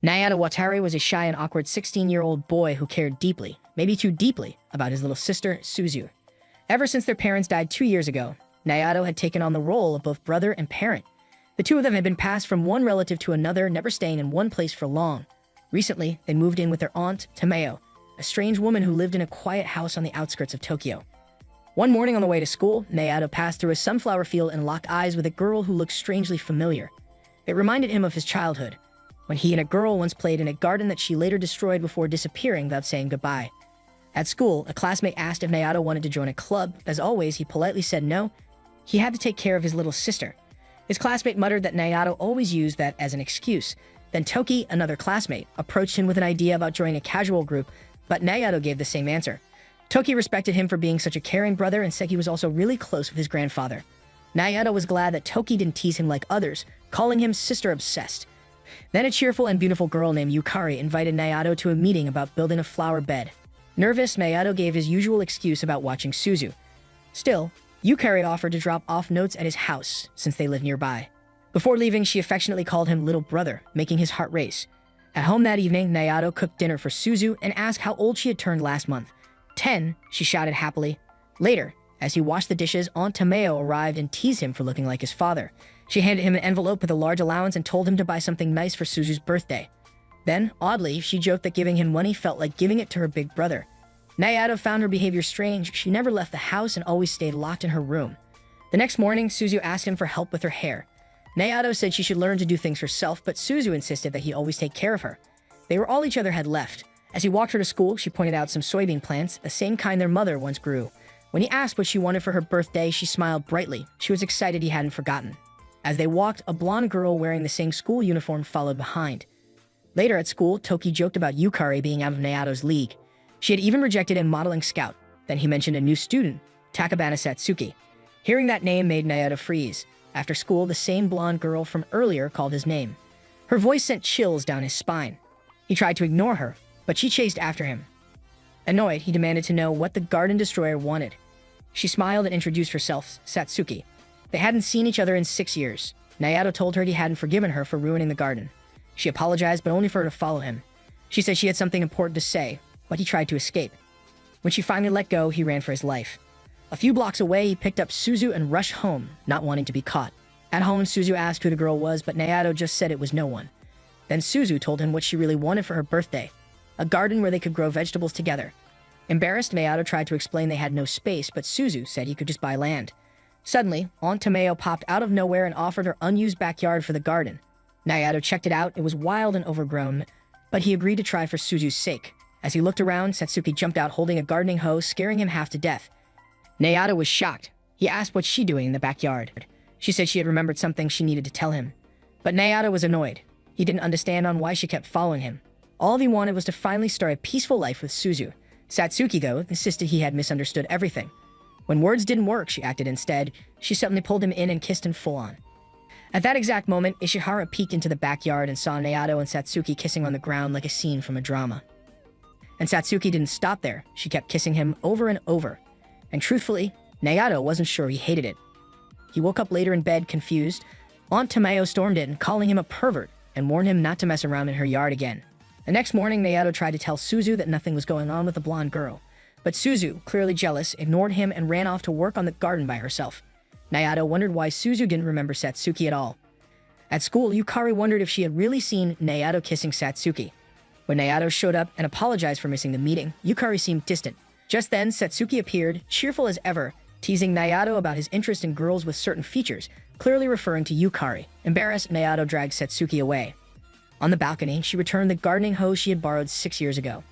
Nayato Watari was a shy and awkward 16-year-old boy who cared deeply, maybe too deeply, about his little sister, Suzu. Ever since their parents died 2 years ago, Nayato had taken on the role of both brother and parent. The two of them had been passed from one relative to another, never staying in one place for long. Recently, they moved in with their aunt, Tameo, a strange woman who lived in a quiet house on the outskirts of Tokyo. One morning on the way to school, Nayato passed through a sunflower field and locked eyes with a girl who looked strangely familiar. It reminded him of his childhood, when he and a girl once played in a garden that she later destroyed before disappearing without saying goodbye. At school, a classmate asked if Nayato wanted to join a club. As always, he politely said no. He had to take care of his little sister. His classmate muttered that Nayato always used that as an excuse. Then Toki, another classmate, approached him with an idea about joining a casual group, but Nayato gave the same answer. Toki respected him for being such a caring brother and said he was also really close with his grandfather. Nayato was glad that Toki didn't tease him like others, calling him sister-obsessed. Then a cheerful and beautiful girl named Yukari invited Nayato to a meeting about building a flower bed. Nervous, Nayato gave his usual excuse about watching Suzu. Still, Yukari offered to drop off notes at his house, since they live nearby. Before leaving, she affectionately called him little brother, making his heart race. At home that evening, Nayato cooked dinner for Suzu and asked how old she had turned last month. 10, she shouted happily. Later, as he washed the dishes, Aunt Tameo arrived and teased him for looking like his father. She handed him an envelope with a large allowance and told him to buy something nice for Suzu's birthday. Then, oddly, she joked that giving him money felt like giving it to her big brother. Nayato found her behavior strange. She never left the house and always stayed locked in her room. The next morning, Suzu asked him for help with her hair. Nayato said she should learn to do things herself, but Suzu insisted that he always take care of her. They were all each other had left. As he walked her to school, she pointed out some soybean plants, the same kind their mother once grew. When he asked what she wanted for her birthday, she smiled brightly. She was excited he hadn't forgotten. As they walked, a blonde girl wearing the same school uniform followed behind. Later at school, Toki joked about Yukari being out of Nayato's league. She had even rejected a modeling scout. Then he mentioned a new student, Takabana Satsuki. Hearing that name made Nayato freeze. After school, the same blonde girl from earlier called his name. Her voice sent chills down his spine. He tried to ignore her, but she chased after him. Annoyed, he demanded to know what the garden destroyer wanted. She smiled and introduced herself, Satsuki. They hadn't seen each other in 6 years. Nayato told her he hadn't forgiven her for ruining the garden. She apologized, but only for her to follow him. She said she had something important to say, but he tried to escape. When she finally let go, he ran for his life. A few blocks away, he picked up Suzu and rushed home, not wanting to be caught. At home, Suzu asked who the girl was, but Nayato just said it was no one. Then Suzu told him what she really wanted for her birthday, a garden where they could grow vegetables together. Embarrassed, Nayato tried to explain they had no space, but Suzu said he could just buy land. Suddenly, Aunt Tameo popped out of nowhere and offered her unused backyard for the garden. Nayato checked it out. It was wild and overgrown, but he agreed to try for Suzu's sake. As he looked around, Satsuki jumped out holding a gardening hoe, scaring him half to death. Nayato was shocked. He asked what's she doing in the backyard. She said she had remembered something she needed to tell him. But Nayato was annoyed. He didn't understand on why she kept following him. All he wanted was to finally start a peaceful life with Suzu. Satsuki, though, insisted he had misunderstood everything. When words didn't work, she acted instead. She suddenly pulled him in and kissed him full on. At that exact moment, Ishihara peeked into the backyard and saw Nayato and Satsuki kissing on the ground like a scene from a drama. And Satsuki didn't stop there. She kept kissing him over and over. And truthfully, Nayato wasn't sure he hated it. He woke up later in bed, confused. Aunt Tameo stormed in, calling him a pervert, and warned him not to mess around in her yard again. The next morning, Nayato tried to tell Suzu that nothing was going on with the blonde girl. But Suzu, clearly jealous, ignored him and ran off to work on the garden by herself. Nayato wondered why Suzu didn't remember Satsuki at all. At school, Yukari wondered if she had really seen Nayato kissing Satsuki. When Nayato showed up and apologized for missing the meeting, Yukari seemed distant. Just then, Satsuki appeared, cheerful as ever, teasing Nayato about his interest in girls with certain features, clearly referring to Yukari. Embarrassed, Nayato dragged Satsuki away. On the balcony, she returned the gardening hoe she had borrowed 6 years ago.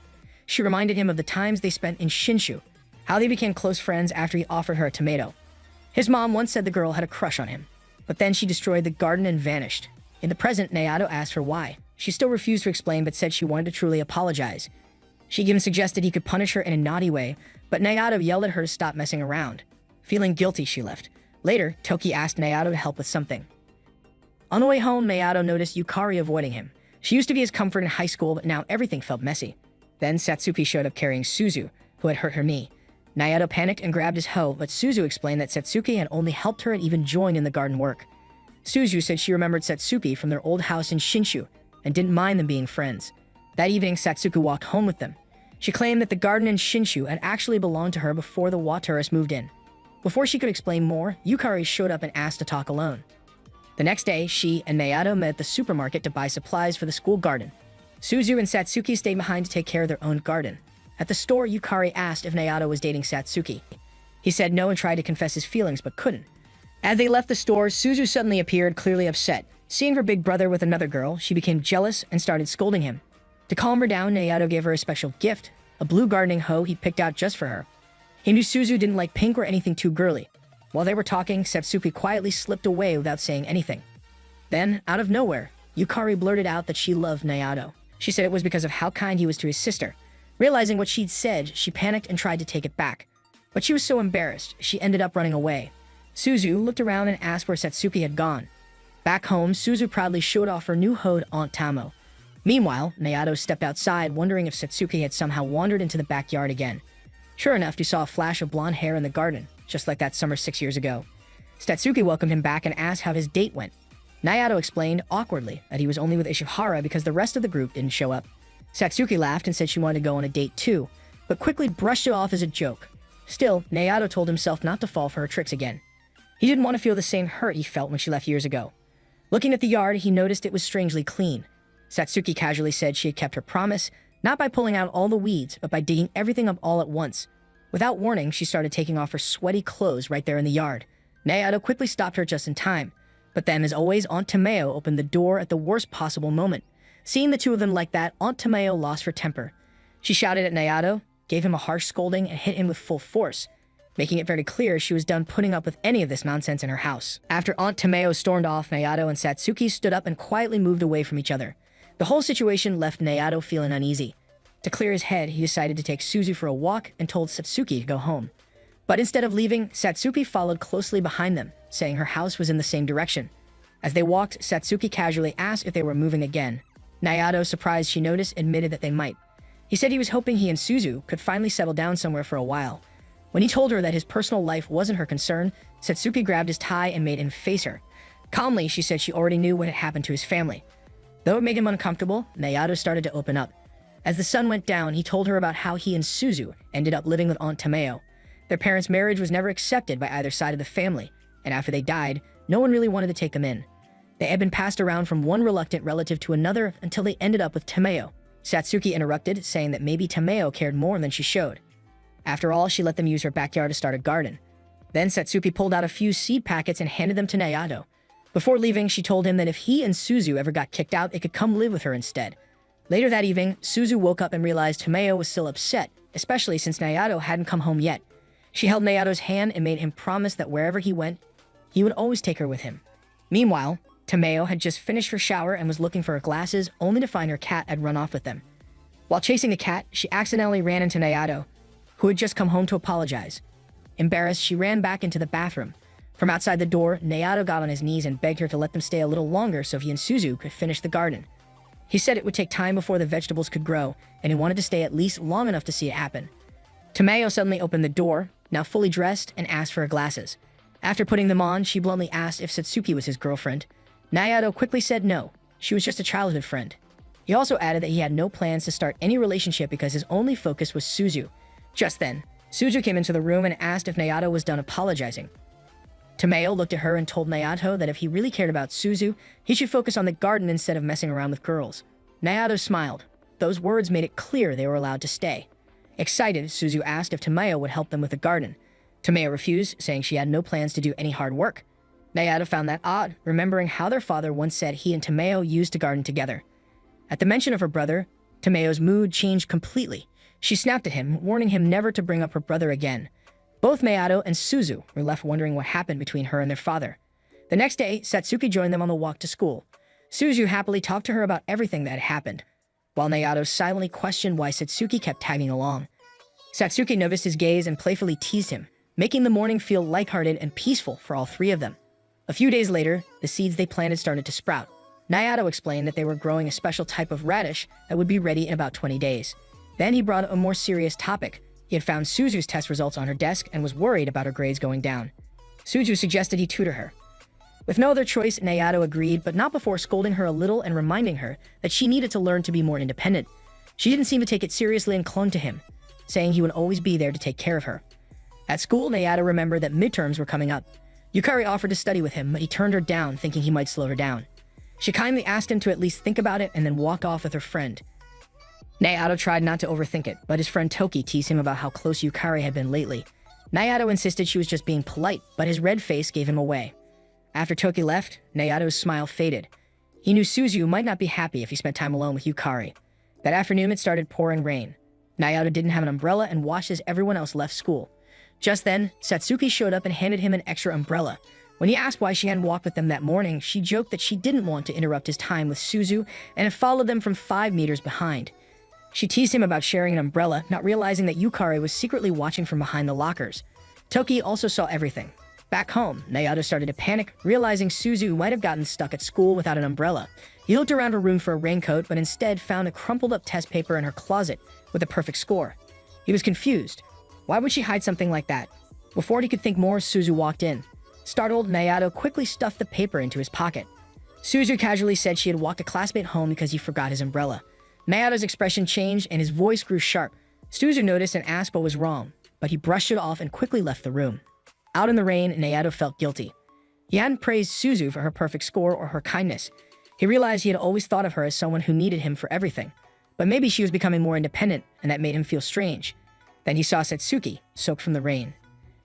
She reminded him of the times they spent in Shinshu, how they became close friends after he offered her a tomato. His mom once said the girl had a crush on him, but then she destroyed the garden and vanished. In the present, Nayato asked her why. She still refused to explain, but said she wanted to truly apologize. She even suggested he could punish her in a naughty way, but Nayato yelled at her to stop messing around. Feeling guilty, she left. Later, Toki asked Nayato to help with something. On the way home, Nayato noticed Yukari avoiding him. She used to be his comfort in high school, but now everything felt messy. Then Satsuki showed up carrying Suzu, who had hurt her knee. Nayato panicked and grabbed his hoe, but Suzu explained that Satsuki had only helped her and even joined in the garden work. Suzu said she remembered Satsuki from their old house in Shinshu, and didn't mind them being friends. That evening, Satsuki walked home with them. She claimed that the garden in Shinshu had actually belonged to her before the Wa tourists moved in. Before she could explain more, Yukari showed up and asked to talk alone. The next day, she and Nayato met at the supermarket to buy supplies for the school garden. Suzu and Satsuki stayed behind to take care of their own garden. At the store, Yukari asked if Nayato was dating Satsuki. He said no and tried to confess his feelings, but couldn't. As they left the store, Suzu suddenly appeared, clearly upset. Seeing her big brother with another girl, she became jealous and started scolding him. To calm her down, Nayato gave her a special gift, a blue gardening hoe he picked out just for her. He knew Suzu didn't like pink or anything too girly. While they were talking, Satsuki quietly slipped away without saying anything. Then, out of nowhere, Yukari blurted out that she loved Nayato. She said it was because of how kind he was to his sister. Realizing what she'd said, she panicked and tried to take it back. But she was so embarrassed, she ended up running away. Suzu looked around and asked where Satsuki had gone. Back home, Suzu proudly showed off her new hoed Aunt Tamo. Meanwhile, Nayato stepped outside, wondering if Satsuki had somehow wandered into the backyard again. Sure enough, he saw a flash of blonde hair in the garden, just like that summer 6 years ago. Satsuki welcomed him back and asked how his date went. Nayato explained, awkwardly, that he was only with Ishihara because the rest of the group didn't show up. Satsuki laughed and said she wanted to go on a date too, but quickly brushed it off as a joke. Still, Nayato told himself not to fall for her tricks again. He didn't want to feel the same hurt he felt when she left years ago. Looking at the yard, he noticed it was strangely clean. Satsuki casually said she had kept her promise, not by pulling out all the weeds, but by digging everything up all at once. Without warning, she started taking off her sweaty clothes right there in the yard. Nayato quickly stopped her just in time. But then, as always, Aunt Tomeo opened the door at the worst possible moment. Seeing the two of them like that, Aunt Tomeo lost her temper. She shouted at Nayato, gave him a harsh scolding, and hit him with full force, making it very clear she was done putting up with any of this nonsense in her house. After Aunt Tomeo stormed off, Nayato and Satsuki stood up and quietly moved away from each other. The whole situation left Nayato feeling uneasy. To clear his head, he decided to take Suzu for a walk and told Satsuki to go home. But instead of leaving, Satsuki followed closely behind them, saying her house was in the same direction. As they walked, Satsuki casually asked if they were moving again. Nayato, surprised she noticed, admitted that they might. He said he was hoping he and Suzu could finally settle down somewhere for a while. When he told her that his personal life wasn't her concern, Satsuki grabbed his tie and made him face her. Calmly, she said she already knew what had happened to his family. Though it made him uncomfortable, Nayato started to open up. As the sun went down, he told her about how he and Suzu ended up living with Aunt Tomeo. Their parents' marriage was never accepted by either side of the family, and after they died, no one really wanted to take them in. They had been passed around from one reluctant relative to another until they ended up with Tomeo. Satsuki interrupted, saying that maybe Tomeo cared more than she showed. After all, she let them use her backyard to start a garden. Then Satsuki pulled out a few seed packets and handed them to Nayato. Before leaving, she told him that if he and Suzu ever got kicked out, they could come live with her instead. Later that evening, Suzu woke up and realized Tomeo was still upset, especially since Nayato hadn't come home yet. She held Nayato's hand and made him promise that wherever he went, he would always take her with him. Meanwhile, Tomeo had just finished her shower and was looking for her glasses, only to find her cat had run off with them. While chasing the cat, she accidentally ran into Nayato, who had just come home to apologize. Embarrassed, she ran back into the bathroom. From outside the door, Nayato got on his knees and begged her to let them stay a little longer so he and Suzu could finish the garden. He said it would take time before the vegetables could grow, and he wanted to stay at least long enough to see it happen. Tomeo suddenly opened the door, now fully dressed, and asked for her glasses. After putting them on, she bluntly asked if Satsuki was his girlfriend. Nayato quickly said no, she was just a childhood friend. He also added that he had no plans to start any relationship because his only focus was Suzu. Just then, Suzu came into the room and asked if Nayato was done apologizing. Tomeo looked at her and told Nayato that if he really cared about Suzu, he should focus on the garden instead of messing around with girls. Nayato smiled. Those words made it clear they were allowed to stay. Excited, Suzu asked if Tomeo would help them with the garden. Tomeo refused, saying she had no plans to do any hard work. Nayato found that odd, remembering how their father once said he and Tomeo used to garden together. At the mention of her brother, Tomeo's mood changed completely. She snapped at him, warning him never to bring up her brother again. Both Nayato and Suzu were left wondering what happened between her and their father. The next day, Satsuki joined them on the walk to school. Suzu happily talked to her about everything that had happened, while Nayato silently questioned why Satsuki kept tagging along. Satsuki noticed his gaze and playfully teased him, making the morning feel lighthearted and peaceful for all three of them. A few days later, the seeds they planted started to sprout. Nayato explained that they were growing a special type of radish that would be ready in about 20 days. Then he brought up a more serious topic. He had found Suzu's test results on her desk and was worried about her grades going down. Suzu suggested he tutor her. With no other choice, Nayato agreed, but not before scolding her a little and reminding her that she needed to learn to be more independent. She didn't seem to take it seriously and clung to him, saying he would always be there to take care of her. At school, Nayato remembered that midterms were coming up. Yukari offered to study with him, but he turned her down, thinking he might slow her down. She kindly asked him to at least think about it and then walk off with her friend. Nayato tried not to overthink it, but his friend Toki teased him about how close Yukari had been lately. Nayato insisted she was just being polite, but his red face gave him away. After Toki left, Nayato's smile faded. He knew Suzu might not be happy if he spent time alone with Yukari. That afternoon, it started pouring rain. Nayato didn't have an umbrella and watched as everyone else left school. Just then, Satsuki showed up and handed him an extra umbrella. When he asked why she hadn't walked with them that morning, she joked that she didn't want to interrupt his time with Suzu and had followed them from 5 meters behind. She teased him about sharing an umbrella, not realizing that Yukari was secretly watching from behind the lockers. Toki also saw everything. Back home, Nayato started to panic, realizing Suzu might have gotten stuck at school without an umbrella. He looked around her room for a raincoat, but instead found a crumpled-up test paper in her closet with a perfect score. He was confused. Why would she hide something like that? Before he could think more, Suzu walked in. Startled, Nayato quickly stuffed the paper into his pocket. Suzu casually said she had walked a classmate home because he forgot his umbrella. Nayato's expression changed and his voice grew sharp. Suzu noticed and asked what was wrong, but he brushed it off and quickly left the room. Out in the rain, Nayato felt guilty. He hadn't praised Suzu for her perfect score or her kindness. He realized he had always thought of her as someone who needed him for everything. But maybe she was becoming more independent, and that made him feel strange. Then he saw Satsuki, soaked from the rain.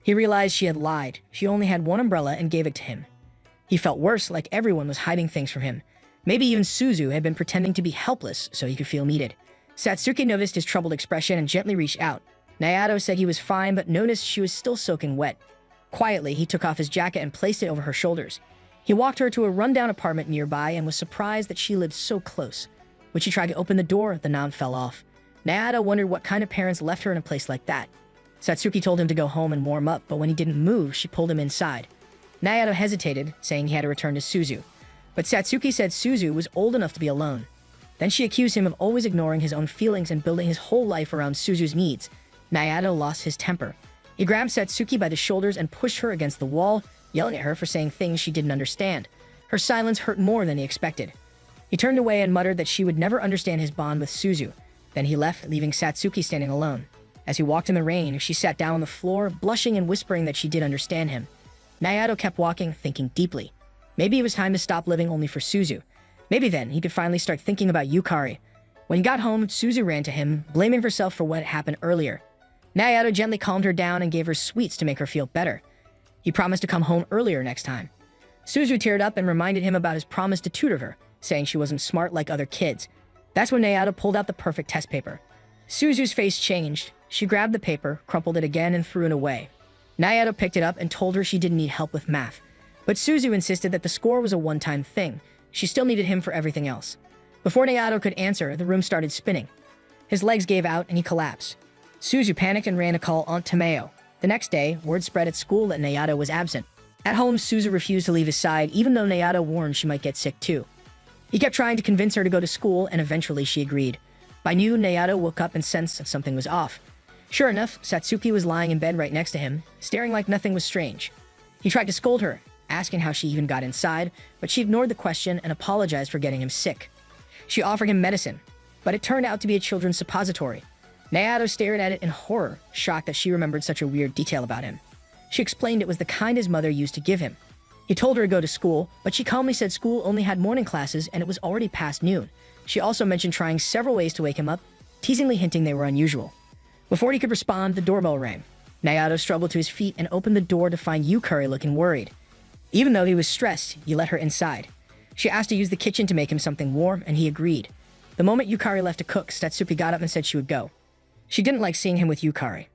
He realized she had lied. She only had one umbrella and gave it to him. He felt worse, like everyone was hiding things from him. Maybe even Suzu had been pretending to be helpless so he could feel needed. Satsuki noticed his troubled expression and gently reached out. Nayato said he was fine, but noticed she was still soaking wet. Quietly, he took off his jacket and placed it over her shoulders. He walked her to a rundown apartment nearby and was surprised that she lived so close. When she tried to open the door, the knob fell off. Nayato wondered what kind of parents left her in a place like that. Satsuki told him to go home and warm up, but when he didn't move, she pulled him inside. Nayato hesitated, saying he had to return to Suzu. But Satsuki said Suzu was old enough to be alone. Then she accused him of always ignoring his own feelings and building his whole life around Suzu's needs. Nayato lost his temper. He grabbed Satsuki by the shoulders and pushed her against the wall, yelling at her for saying things she didn't understand. Her silence hurt more than he expected. He turned away and muttered that she would never understand his bond with Suzu. Then he left, leaving Satsuki standing alone. As he walked in the rain, she sat down on the floor, blushing and whispering that she did understand him. Nayato kept walking, thinking deeply. Maybe it was time to stop living only for Suzu. Maybe then he could finally start thinking about Yukari. When he got home, Suzu ran to him, blaming herself for what had happened earlier. Nayato gently calmed her down and gave her sweets to make her feel better. He promised to come home earlier next time. Suzu teared up and reminded him about his promise to tutor her, saying she wasn't smart like other kids. That's when Nayato pulled out the perfect test paper. Suzu's face changed. She grabbed the paper, crumpled it again, and threw it away. Nayato picked it up and told her she didn't need help with math. But Suzu insisted that the score was a one-time thing. She still needed him for everything else. Before Nayato could answer, the room started spinning. His legs gave out and he collapsed. Suzu panicked and ran to call Aunt Tomeo. The next day, word spread at school that Nayato was absent. At home, Suzu refused to leave his side, even though Nayato warned she might get sick too. He kept trying to convince her to go to school, and eventually she agreed. By noon, Nayato woke up and sensed that something was off. Sure enough, Satsuki was lying in bed right next to him, staring like nothing was strange. He tried to scold her, asking how she even got inside, but she ignored the question and apologized for getting him sick. She offered him medicine, but it turned out to be a children's suppository. Nayato stared at it in horror, shocked that she remembered such a weird detail about him. She explained it was the kind his mother used to give him. He told her to go to school, but she calmly said school only had morning classes and it was already past noon. She also mentioned trying several ways to wake him up, teasingly hinting they were unusual. Before he could respond, the doorbell rang. Nayato struggled to his feet and opened the door to find Yukari looking worried. Even though he was stressed, he let her inside. She asked to use the kitchen to make him something warm, and he agreed. The moment Yukari left to cook, Satsuki got up and said she would go. She didn't like seeing him with Yukari.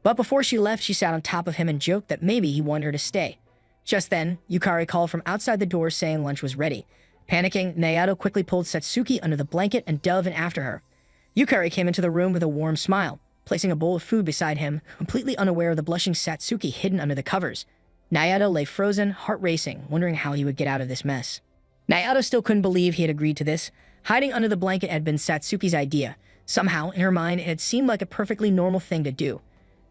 But before she left, she sat on top of him and joked that maybe he wanted her to stay. Just then, Yukari called from outside the door saying lunch was ready. Panicking, Nayato quickly pulled Satsuki under the blanket and dove in after her. Yukari came into the room with a warm smile, placing a bowl of food beside him, completely unaware of the blushing Satsuki hidden under the covers. Nayato lay frozen, heart racing, wondering how he would get out of this mess. Nayato still couldn't believe he had agreed to this. Hiding under the blanket had been Satsuki's idea. Somehow, in her mind, it had seemed like a perfectly normal thing to do.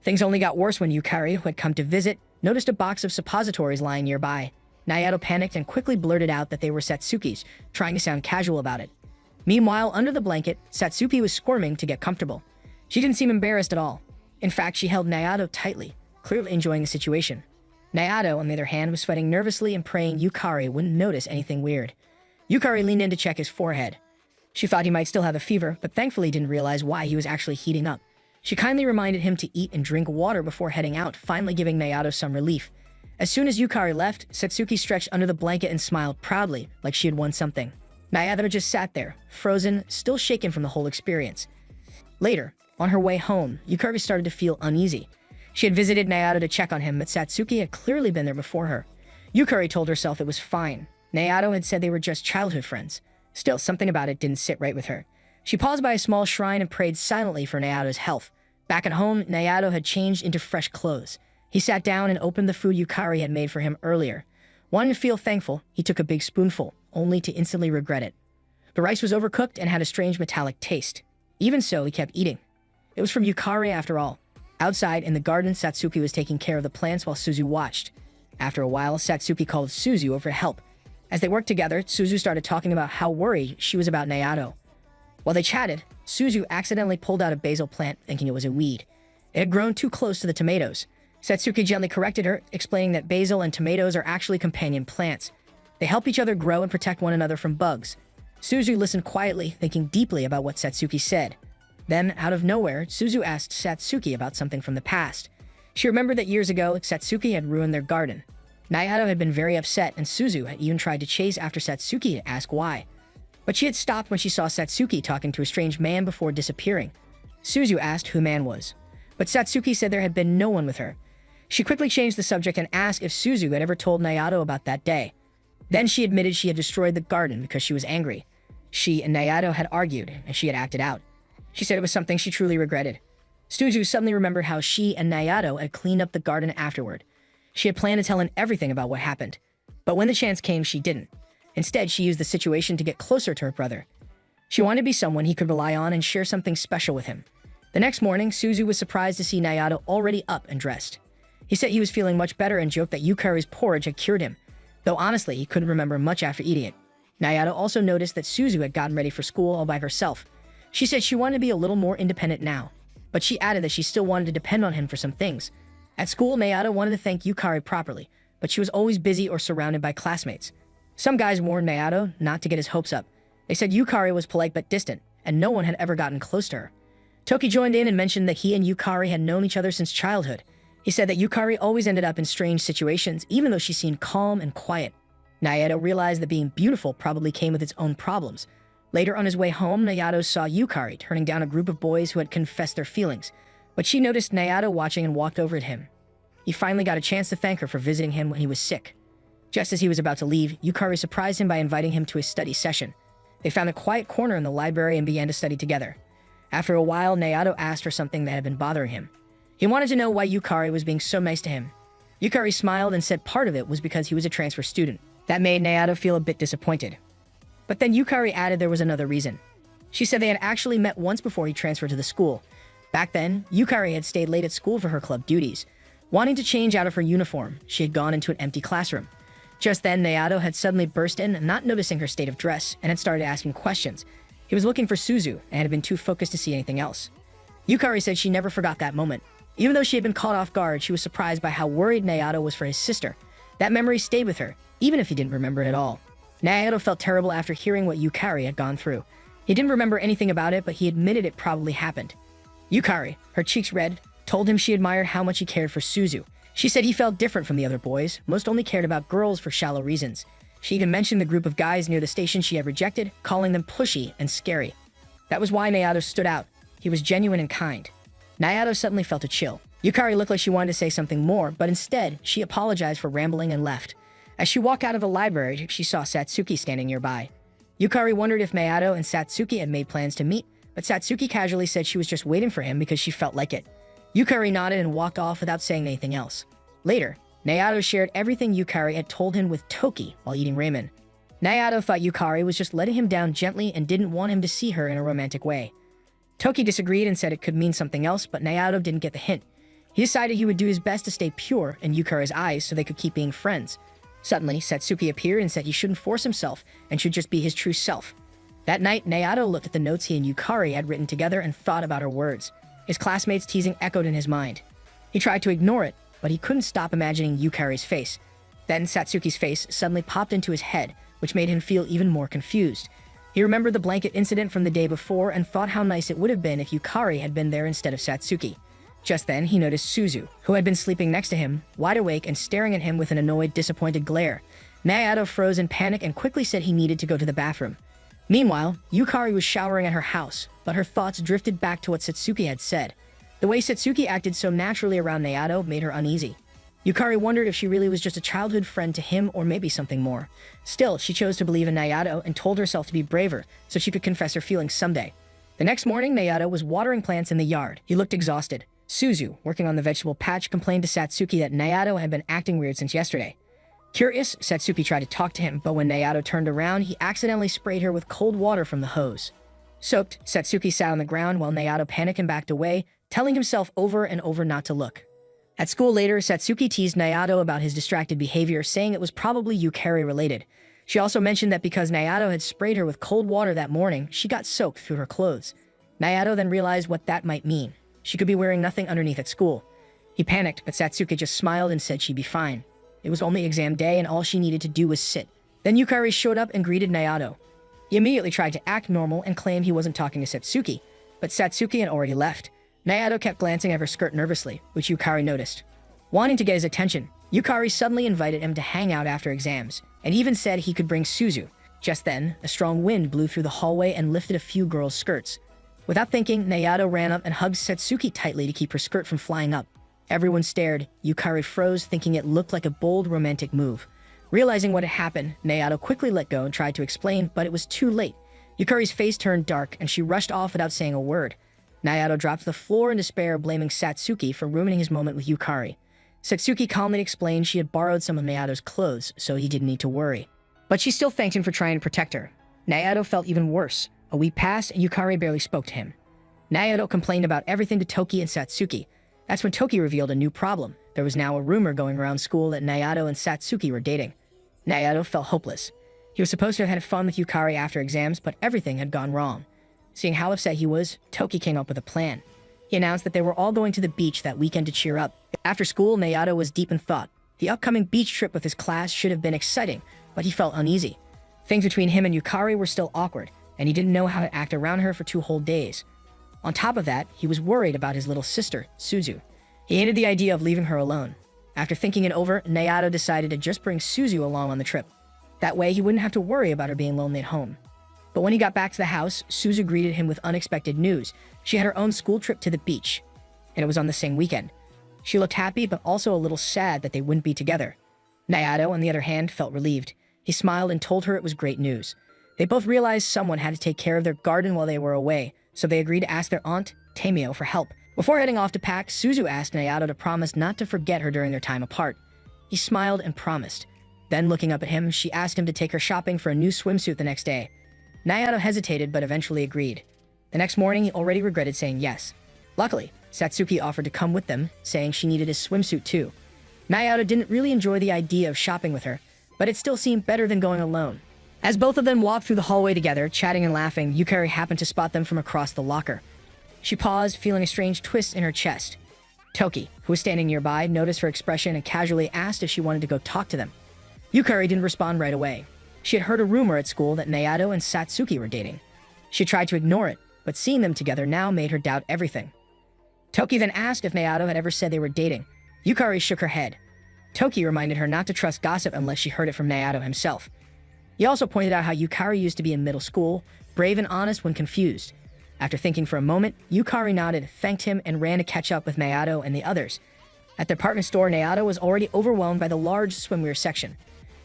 Things only got worse when Yukari, who had come to visit, noticed a box of suppositories lying nearby. Nayato panicked and quickly blurted out that they were Satsuki's, trying to sound casual about it. Meanwhile, under the blanket, Satsuki was squirming to get comfortable. She didn't seem embarrassed at all. In fact, she held Nayato tightly, clearly enjoying the situation. Nayato, on the other hand, was sweating nervously and praying Yukari wouldn't notice anything weird. Yukari leaned in to check his forehead. She thought he might still have a fever, but thankfully didn't realize why he was actually heating up. She kindly reminded him to eat and drink water before heading out, finally giving Nayato some relief. As soon as Yukari left, Satsuki stretched under the blanket and smiled proudly, like she had won something. Nayato just sat there, frozen, still shaken from the whole experience. Later, on her way home, Yukari started to feel uneasy. She had visited Nayato to check on him, but Satsuki had clearly been there before her. Yukari told herself it was fine. Nayato had said they were just childhood friends. Still, something about it didn't sit right with her. She paused by a small shrine and prayed silently for Nayato's health. Back at home, Nayato had changed into fresh clothes. He sat down and opened the food Yukari had made for him earlier. Wanting to feel thankful, he took a big spoonful, only to instantly regret it. The rice was overcooked and had a strange metallic taste. Even so, he kept eating. It was from Yukari after all. Outside, in the garden, Satsuki was taking care of the plants while Suzu watched. After a while, Satsuki called Suzu over to help. As they worked together, Suzu started talking about how worried she was about Nayato. While they chatted, Suzu accidentally pulled out a basil plant, thinking it was a weed. It had grown too close to the tomatoes. Satsuki gently corrected her, explaining that basil and tomatoes are actually companion plants. They help each other grow and protect one another from bugs. Suzu listened quietly, thinking deeply about what Satsuki said. Then, out of nowhere, Suzu asked Satsuki about something from the past. She remembered that years ago, Satsuki had ruined their garden. Nayato had been very upset, and Suzu had even tried to chase after Satsuki to ask why. But she had stopped when she saw Satsuki talking to a strange man before disappearing. Suzu asked who the man was, but Satsuki said there had been no one with her. She quickly changed the subject and asked if Suzu had ever told Nayato about that day. Then she admitted she had destroyed the garden because she was angry. She and Nayato had argued, and she had acted out. She said it was something she truly regretted. Suzu suddenly remembered how she and Nayato had cleaned up the garden afterward. She had planned to tell him everything about what happened. But when the chance came, she didn't. Instead, she used the situation to get closer to her brother. She wanted to be someone he could rely on and share something special with him. The next morning, Suzu was surprised to see Nayato already up and dressed. He said he was feeling much better and joked that Yukari's porridge had cured him, though honestly, he couldn't remember much after eating it. Nayato also noticed that Suzu had gotten ready for school all by herself. She said she wanted to be a little more independent now, but she added that she still wanted to depend on him for some things. At school, Nayato wanted to thank Yukari properly, but she was always busy or surrounded by classmates. Some guys warned Nayato not to get his hopes up. They said Yukari was polite but distant, and no one had ever gotten close to her. Toki joined in and mentioned that he and Yukari had known each other since childhood. He said that Yukari always ended up in strange situations, even though she seemed calm and quiet. Nayato realized that being beautiful probably came with its own problems. Later on his way home, Nayato saw Yukari turning down a group of boys who had confessed their feelings, but she noticed Nayato watching and walked over to him. He finally got a chance to thank her for visiting him when he was sick. Just as he was about to leave, Yukari surprised him by inviting him to a study session. They found a quiet corner in the library and began to study together. After a while, Nayato asked her something that had been bothering him. He wanted to know why Yukari was being so nice to him. Yukari smiled and said part of it was because he was a transfer student. That made Nayato feel a bit disappointed. But then Yukari added there was another reason. She said they had actually met once before he transferred to the school. Back then, Yukari had stayed late at school for her club duties. Wanting to change out of her uniform, she had gone into an empty classroom. Just then, Nayato had suddenly burst in, not noticing her state of dress, and had started asking questions. He was looking for Suzu and had been too focused to see anything else. Yukari said she never forgot that moment. Even though she had been caught off guard, she was surprised by how worried Nayato was for his sister. That memory stayed with her, even if he didn't remember it at all. Nayato felt terrible after hearing what Yukari had gone through. He didn't remember anything about it, but he admitted it probably happened. Yukari, her cheeks red, told him she admired how much he cared for Suzu. She said he felt different from the other boys, most only cared about girls for shallow reasons. She even mentioned the group of guys near the station she had rejected, calling them pushy and scary. That was why Nayato stood out. He was genuine and kind. Nayato suddenly felt a chill. Yukari looked like she wanted to say something more, but instead, she apologized for rambling and left. As she walked out of the library, she saw Satsuki standing nearby. Yukari wondered if Nayato and Satsuki had made plans to meet, but Satsuki casually said she was just waiting for him because she felt like it. Yukari nodded and walked off without saying anything else. Later, Nayato shared everything Yukari had told him with Toki while eating ramen. Nayato thought Yukari was just letting him down gently and didn't want him to see her in a romantic way. Toki disagreed and said it could mean something else, but Nayato didn't get the hint. He decided he would do his best to stay pure in Yukari's eyes so they could keep being friends. Suddenly, Satsuki appeared and said he shouldn't force himself and should just be his true self. That night, Nayato looked at the notes he and Yukari had written together and thought about her words. His classmates' teasing echoed in his mind. He tried to ignore it, but he couldn't stop imagining Yukari's face. Then Satsuki's face suddenly popped into his head, which made him feel even more confused. He remembered the blanket incident from the day before and thought how nice it would have been if Yukari had been there instead of Satsuki. Just then, he noticed Suzu, who had been sleeping next to him, wide awake and staring at him with an annoyed, disappointed glare. Nayato froze in panic and quickly said he needed to go to the bathroom. Meanwhile, Yukari was showering at her house, but her thoughts drifted back to what Satsuki had said. The way Satsuki acted so naturally around Nayato made her uneasy. Yukari wondered if she really was just a childhood friend to him or maybe something more. Still, she chose to believe in Nayato and told herself to be braver so she could confess her feelings someday. The next morning, Nayato was watering plants in the yard. He looked exhausted. Suzu, working on the vegetable patch, complained to Satsuki that Nayato had been acting weird since yesterday. Curious, Satsuki tried to talk to him, but when Nayato turned around, he accidentally sprayed her with cold water from the hose. Soaked, Satsuki sat on the ground while Nayato panicked and backed away, telling himself over and over not to look. At school later, Satsuki teased Nayato about his distracted behavior, saying it was probably Yukari related. She also mentioned that because Nayato had sprayed her with cold water that morning, she got soaked through her clothes. Nayato then realized what that might mean. She could be wearing nothing underneath at school. He panicked, but Satsuki just smiled and said she'd be fine. It was only exam day and all she needed to do was sit. Then Yukari showed up and greeted Nayato. He immediately tried to act normal and claimed he wasn't talking to Satsuki, but Satsuki had already left. Nayato kept glancing at her skirt nervously, which Yukari noticed. Wanting to get his attention, Yukari suddenly invited him to hang out after exams, and even said he could bring Suzu. Just then, a strong wind blew through the hallway and lifted a few girls' skirts. Without thinking, Nayato ran up and hugged Satsuki tightly to keep her skirt from flying up. Everyone stared. Yukari froze, thinking it looked like a bold, romantic move. Realizing what had happened, Nayato quickly let go and tried to explain, but it was too late. Yukari's face turned dark, and she rushed off without saying a word. Nayato dropped to the floor in despair, blaming Satsuki for ruining his moment with Yukari. Satsuki calmly explained she had borrowed some of Nayato's clothes, so he didn't need to worry. But she still thanked him for trying to protect her. Nayato felt even worse. A week passed, and Yukari barely spoke to him. Nayato complained about everything to Toki and Satsuki. That's when Toki revealed a new problem. There was now a rumor going around school that Nayato and Satsuki were dating. Nayato felt hopeless. He was supposed to have had fun with Yukari after exams, but everything had gone wrong. Seeing how upset he was, Toki came up with a plan. He announced that they were all going to the beach that weekend to cheer up. After school, Nayato was deep in thought. The upcoming beach trip with his class should have been exciting, but he felt uneasy. Things between him and Yukari were still awkward, and he didn't know how to act around her for 2 whole days. On top of that, he was worried about his little sister, Suzu. He hated the idea of leaving her alone. After thinking it over, Nayato decided to just bring Suzu along on the trip. That way, he wouldn't have to worry about her being lonely at home. But when he got back to the house, Suzu greeted him with unexpected news. She had her own school trip to the beach, and it was on the same weekend. She looked happy, but also a little sad that they wouldn't be together. Nayato, on the other hand, felt relieved. He smiled and told her it was great news. They both realized someone had to take care of their garden while they were away, so they agreed to ask their aunt, Tamio, for help. Before heading off to pack, Suzu asked Nayato to promise not to forget her during their time apart. He smiled and promised. Then, looking up at him, she asked him to take her shopping for a new swimsuit the next day. Nayato hesitated but eventually agreed. The next morning, he already regretted saying yes. Luckily, Satsuki offered to come with them, saying she needed his swimsuit too. Nayato didn't really enjoy the idea of shopping with her, but it still seemed better than going alone. As both of them walked through the hallway together, chatting and laughing, Yukari happened to spot them from across the locker. She paused, feeling a strange twist in her chest. Toki, who was standing nearby, noticed her expression and casually asked if she wanted to go talk to them. Yukari didn't respond right away. She had heard a rumor at school that Nayato and Satsuki were dating. She tried to ignore it, but seeing them together now made her doubt everything. Toki then asked if Nayato had ever said they were dating. Yukari shook her head. Toki reminded her not to trust gossip unless she heard it from Nayato himself. He also pointed out how Yukari used to be in middle school, brave and honest when confused. After thinking for a moment, Yukari nodded, thanked him, and ran to catch up with Nayato and the others. At the department store, Nayato was already overwhelmed by the large swimwear section.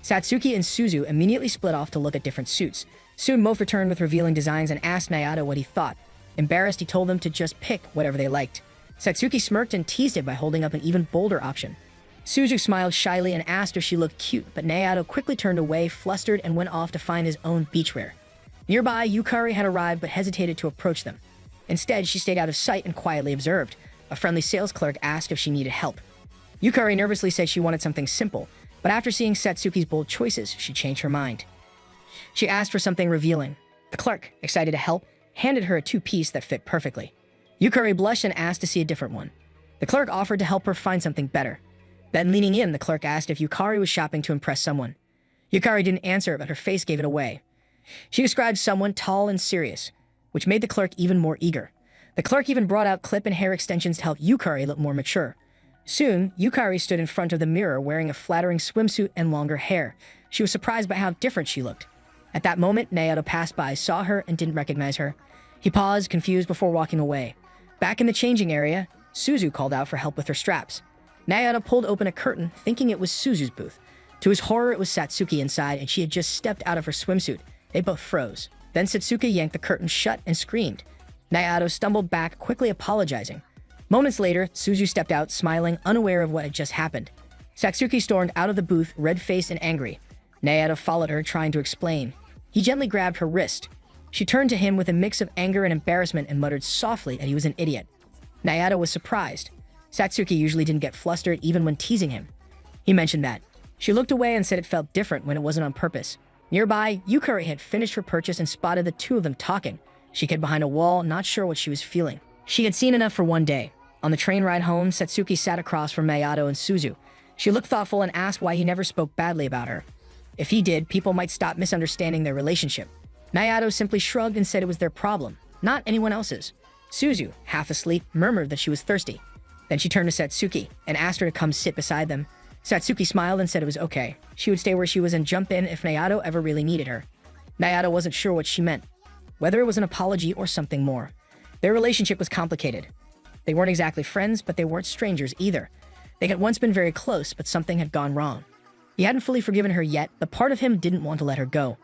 Satsuki and Suzu immediately split off to look at different suits. Soon both returned with revealing designs and asked Nayato what he thought. Embarrassed, he told them to just pick whatever they liked. Satsuki smirked and teased him by holding up an even bolder option. Suzu smiled shyly and asked if she looked cute, but Nayato quickly turned away, flustered, and went off to find his own beachwear. Nearby, Yukari had arrived but hesitated to approach them. Instead, she stayed out of sight and quietly observed. A friendly sales clerk asked if she needed help. Yukari nervously said she wanted something simple. But after seeing Satsuki's bold choices, she changed her mind. She asked for something revealing. The clerk, excited to help, handed her a two-piece that fit perfectly. Yukari blushed and asked to see a different one. The clerk offered to help her find something better. Then, leaning in, the clerk asked if Yukari was shopping to impress someone. Yukari didn't answer, but her face gave it away. She described someone tall and serious, which made the clerk even more eager. The clerk even brought out clip and hair extensions to help Yukari look more mature. Soon, Yukari stood in front of the mirror wearing a flattering swimsuit and longer hair. She was surprised by how different she looked. At that moment, Naoto passed by, saw her, and didn't recognize her. He paused, confused, before walking away. Back in the changing area, Suzu called out for help with her straps. Naoto pulled open a curtain, thinking it was Suzu's booth. To his horror, it was Satsuki inside, and she had just stepped out of her swimsuit. They both froze. Then Satsuki yanked the curtain shut and screamed. Naoto stumbled back, quickly apologizing. Moments later, Suzu stepped out, smiling, unaware of what had just happened. Satsuki stormed out of the booth, red-faced and angry. Naoto followed her, trying to explain. He gently grabbed her wrist. She turned to him with a mix of anger and embarrassment and muttered softly that he was an idiot. Naoto was surprised. Satsuki usually didn't get flustered even when teasing him. He mentioned that. She looked away and said it felt different when it wasn't on purpose. Nearby, Yukari had finished her purchase and spotted the two of them talking. She hid behind a wall, not sure what she was feeling. She had seen enough for one day. On the train ride home, Satsuki sat across from Naoto and Suzu. She looked thoughtful and asked why he never spoke badly about her. If he did, people might stop misunderstanding their relationship. Naoto simply shrugged and said it was their problem, not anyone else's. Suzu, half asleep, murmured that she was thirsty. Then she turned to Satsuki and asked her to come sit beside them. Satsuki smiled and said it was okay. She would stay where she was and jump in if Naoto ever really needed her. Naoto wasn't sure what she meant, whether it was an apology or something more. Their relationship was complicated. They weren't exactly friends, but they weren't strangers either. They had once been very close, but something had gone wrong. He hadn't fully forgiven her yet, but part of him didn't want to let her go.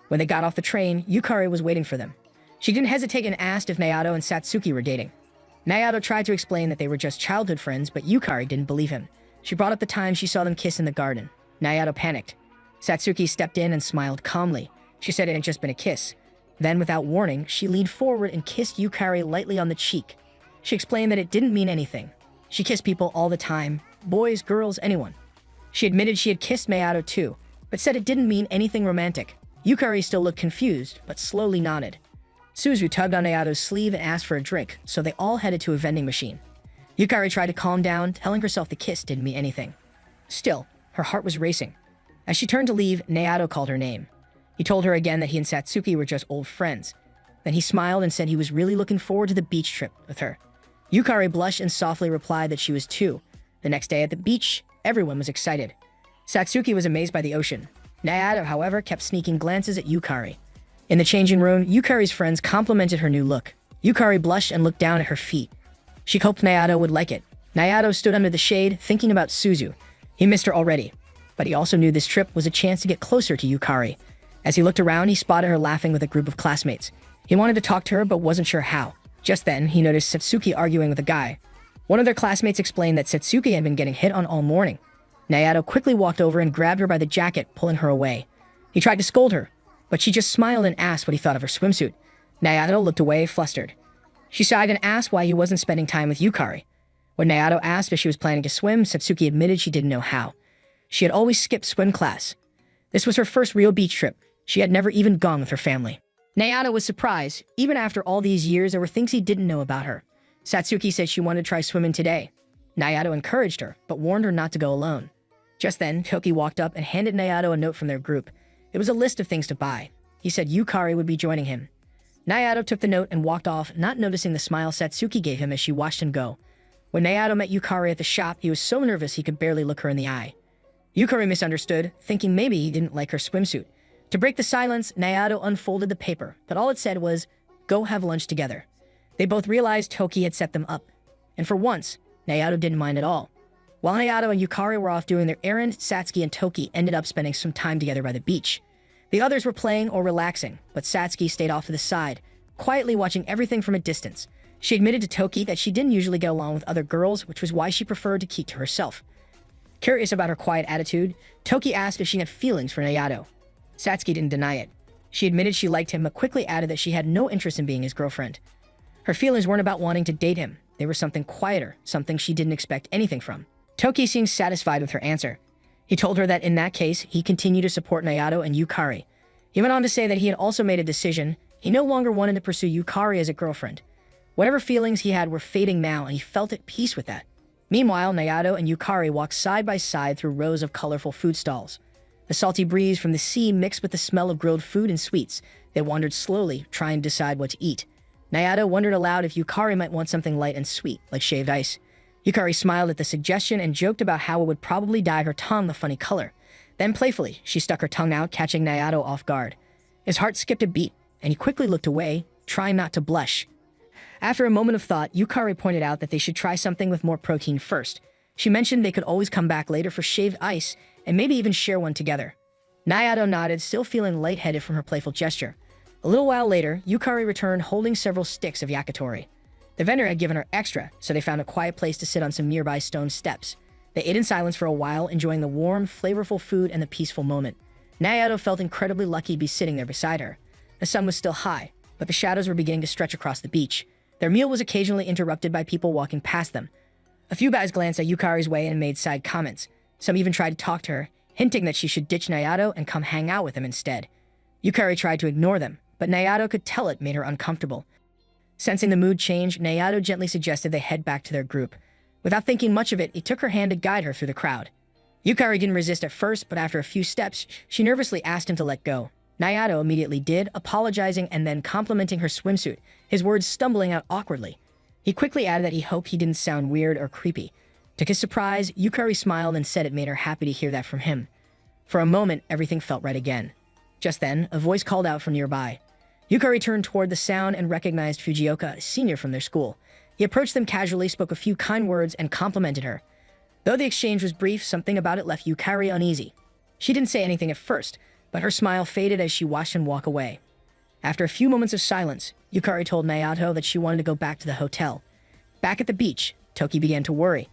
When they got off the train, Yukari was waiting for them. She didn't hesitate and asked if Naoto and Satsuki were dating. Naoto tried to explain that they were just childhood friends, but Yukari didn't believe him. She brought up the time she saw them kiss in the garden. Naoto panicked. Satsuki stepped in and smiled calmly. She said it had just been a kiss. Then, without warning, she leaned forward and kissed Yukari lightly on the cheek. She explained that it didn't mean anything. She kissed people all the time, boys, girls, anyone. She admitted she had kissed Naoto too, but said it didn't mean anything romantic. Yukari still looked confused, but slowly nodded. Suzu tugged on Naoto's sleeve and asked for a drink, so they all headed to a vending machine. Yukari tried to calm down, telling herself the kiss didn't mean anything. Still, her heart was racing. As she turned to leave, Naoto called her name. He told her again that he and Satsuki were just old friends. Then he smiled and said he was really looking forward to the beach trip with her. Yukari blushed and softly replied that she was too. The next day at the beach, everyone was excited. Satsuki was amazed by the ocean. Naoto, however, kept sneaking glances at Yukari. In the changing room, Yukari's friends complimented her new look. Yukari blushed and looked down at her feet. She hoped Naoto would like it. Naoto stood under the shade, thinking about Suzu. He missed her already, but he also knew this trip was a chance to get closer to Yukari. As he looked around, he spotted her laughing with a group of classmates. He wanted to talk to her, but wasn't sure how. Just then, he noticed Satsuki arguing with a guy. One of their classmates explained that Satsuki had been getting hit on all morning. Naoto quickly walked over and grabbed her by the jacket, pulling her away. He tried to scold her, but she just smiled and asked what he thought of her swimsuit. Naoto looked away, flustered. She sighed and asked why he wasn't spending time with Yukari. When Naoto asked if she was planning to swim, Satsuki admitted she didn't know how. She had always skipped swim class. This was her first real beach trip. She had never even gone with her family. Naoto was surprised. Even after all these years, there were things he didn't know about her. Satsuki said she wanted to try swimming today. Naoto encouraged her, but warned her not to go alone. Just then, Toki walked up and handed Naoto a note from their group. It was a list of things to buy. He said Yukari would be joining him. Naoto took the note and walked off, not noticing the smile Satsuki gave him as she watched him go. When Naoto met Yukari at the shop, he was so nervous he could barely look her in the eye. Yukari misunderstood, thinking maybe he didn't like her swimsuit. To break the silence, Naoto unfolded the paper, but all it said was, "Go have lunch together." They both realized Toki had set them up. And for once, Naoto didn't mind at all. While Naoto and Yukari were off doing their errand, Satsuki and Toki ended up spending some time together by the beach. The others were playing or relaxing, but Satsuki stayed off to the side, quietly watching everything from a distance. She admitted to Toki that she didn't usually get along with other girls, which was why she preferred to keep to herself. Curious about her quiet attitude, Toki asked if she had feelings for Naoto. Satsuki didn't deny it. She admitted she liked him, but quickly added that she had no interest in being his girlfriend. Her feelings weren't about wanting to date him. They were something quieter, something she didn't expect anything from. Toki seemed satisfied with her answer. He told her that in that case, he continued to support Nayato and Yukari. He went on to say that he had also made a decision. He no longer wanted to pursue Yukari as a girlfriend. Whatever feelings he had were fading now, and he felt at peace with that. Meanwhile, Nayato and Yukari walked side by side through rows of colorful food stalls. The salty breeze from the sea mixed with the smell of grilled food and sweets. They wandered slowly, trying to decide what to eat. Nayato wondered aloud if Yukari might want something light and sweet, like shaved ice. Yukari smiled at the suggestion and joked about how it would probably dye her tongue the funny color. Then playfully, she stuck her tongue out, catching Nayato off guard. His heart skipped a beat, and he quickly looked away, trying not to blush. After a moment of thought, Yukari pointed out that they should try something with more protein first. She mentioned they could always come back later for shaved ice, and maybe even share one together. Nayato nodded, still feeling lightheaded from her playful gesture. A little while later, Yukari returned holding several sticks of yakitori. The vendor had given her extra, so they found a quiet place to sit on some nearby stone steps. They ate in silence for a while, enjoying the warm, flavorful food and the peaceful moment. Nayato felt incredibly lucky to be sitting there beside her. The sun was still high, but the shadows were beginning to stretch across the beach. Their meal was occasionally interrupted by people walking past them. A few guys glanced at Yukari's way and made side comments. Some even tried to talk to her, hinting that she should ditch Nayato and come hang out with him instead. Yukari tried to ignore them, but Nayato could tell it made her uncomfortable. Sensing the mood change, Nayato gently suggested they head back to their group. Without thinking much of it, he took her hand to guide her through the crowd. Yukari didn't resist at first, but after a few steps, she nervously asked him to let go. Nayato immediately did, apologizing and then complimenting her swimsuit, his words stumbling out awkwardly. He quickly added that he hoped he didn't sound weird or creepy. To his surprise, Yukari smiled and said it made her happy to hear that from him. For a moment, everything felt right again. Just then, a voice called out from nearby. Yukari turned toward the sound and recognized Fujioka, a senior from their school. He approached them casually, spoke a few kind words, and complimented her. Though the exchange was brief, something about it left Yukari uneasy. She didn't say anything at first, but her smile faded as she watched him walk away. After a few moments of silence, Yukari told Nayato that she wanted to go back to the hotel. Back at the beach, Toki began to worry.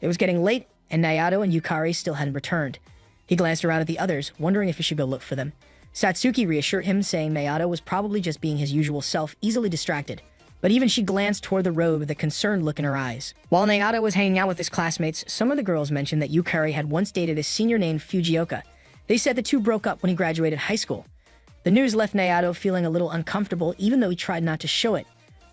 It was getting late, and Nayato and Yukari still hadn't returned. He glanced around at the others, wondering if he should go look for them. Satsuki reassured him, saying Nayato was probably just being his usual self, easily distracted. But even she glanced toward the road with a concerned look in her eyes. While Nayato was hanging out with his classmates, some of the girls mentioned that Yukari had once dated a senior named Fujioka. They said the two broke up when he graduated high school. The news left Nayato feeling a little uncomfortable, even though he tried not to show it.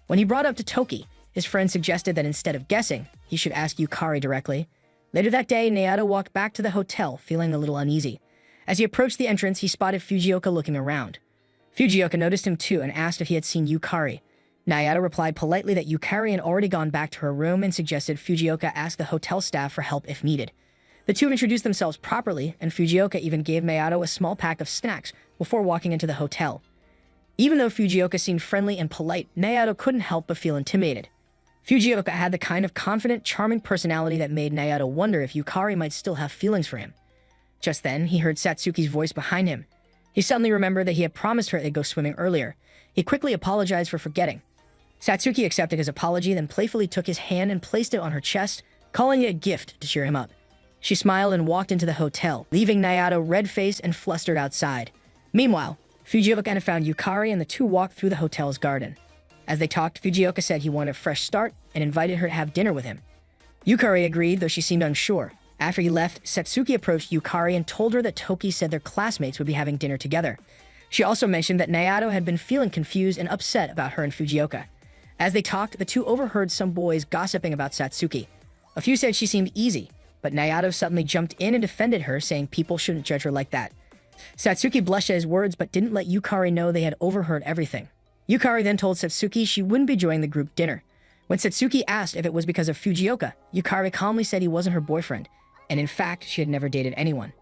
When he brought up to Toki, his friend suggested that instead of guessing, he should ask Yukari directly. Later that day, Nayato walked back to the hotel, feeling a little uneasy. As he approached the entrance, he spotted Fujioka looking around. Fujioka noticed him too and asked if he had seen Yukari. Nayato replied politely that Yukari had already gone back to her room and suggested Fujioka ask the hotel staff for help if needed. The two introduced themselves properly, and Fujioka even gave Nayato a small pack of snacks before walking into the hotel. Even though Fujioka seemed friendly and polite, Nayato couldn't help but feel intimidated. Fujioka had the kind of confident, charming personality that made Nayato wonder if Yukari might still have feelings for him. Just then, he heard Satsuki's voice behind him. He suddenly remembered that he had promised her they'd go swimming earlier. He quickly apologized for forgetting. Satsuki accepted his apology, then playfully took his hand and placed it on her chest, calling it a gift to cheer him up. She smiled and walked into the hotel, leaving Nayato red-faced and flustered outside. Meanwhile, Fujioka had found Yukari and the two walked through the hotel's garden. As they talked, Fujioka said he wanted a fresh start and invited her to have dinner with him. Yukari agreed, though she seemed unsure. After he left, Satsuki approached Yukari and told her that Toki said their classmates would be having dinner together. She also mentioned that Nayato had been feeling confused and upset about her and Fujioka. As they talked, the two overheard some boys gossiping about Satsuki. A few said she seemed easy, but Nayato suddenly jumped in and defended her, saying people shouldn't judge her like that. Satsuki blushed at his words but didn't let Yukari know they had overheard everything. Yukari then told Satsuki she wouldn't be joining the group dinner. When Satsuki asked if it was because of Fujioka, Yukari calmly said he wasn't her boyfriend, and in fact, she had never dated anyone.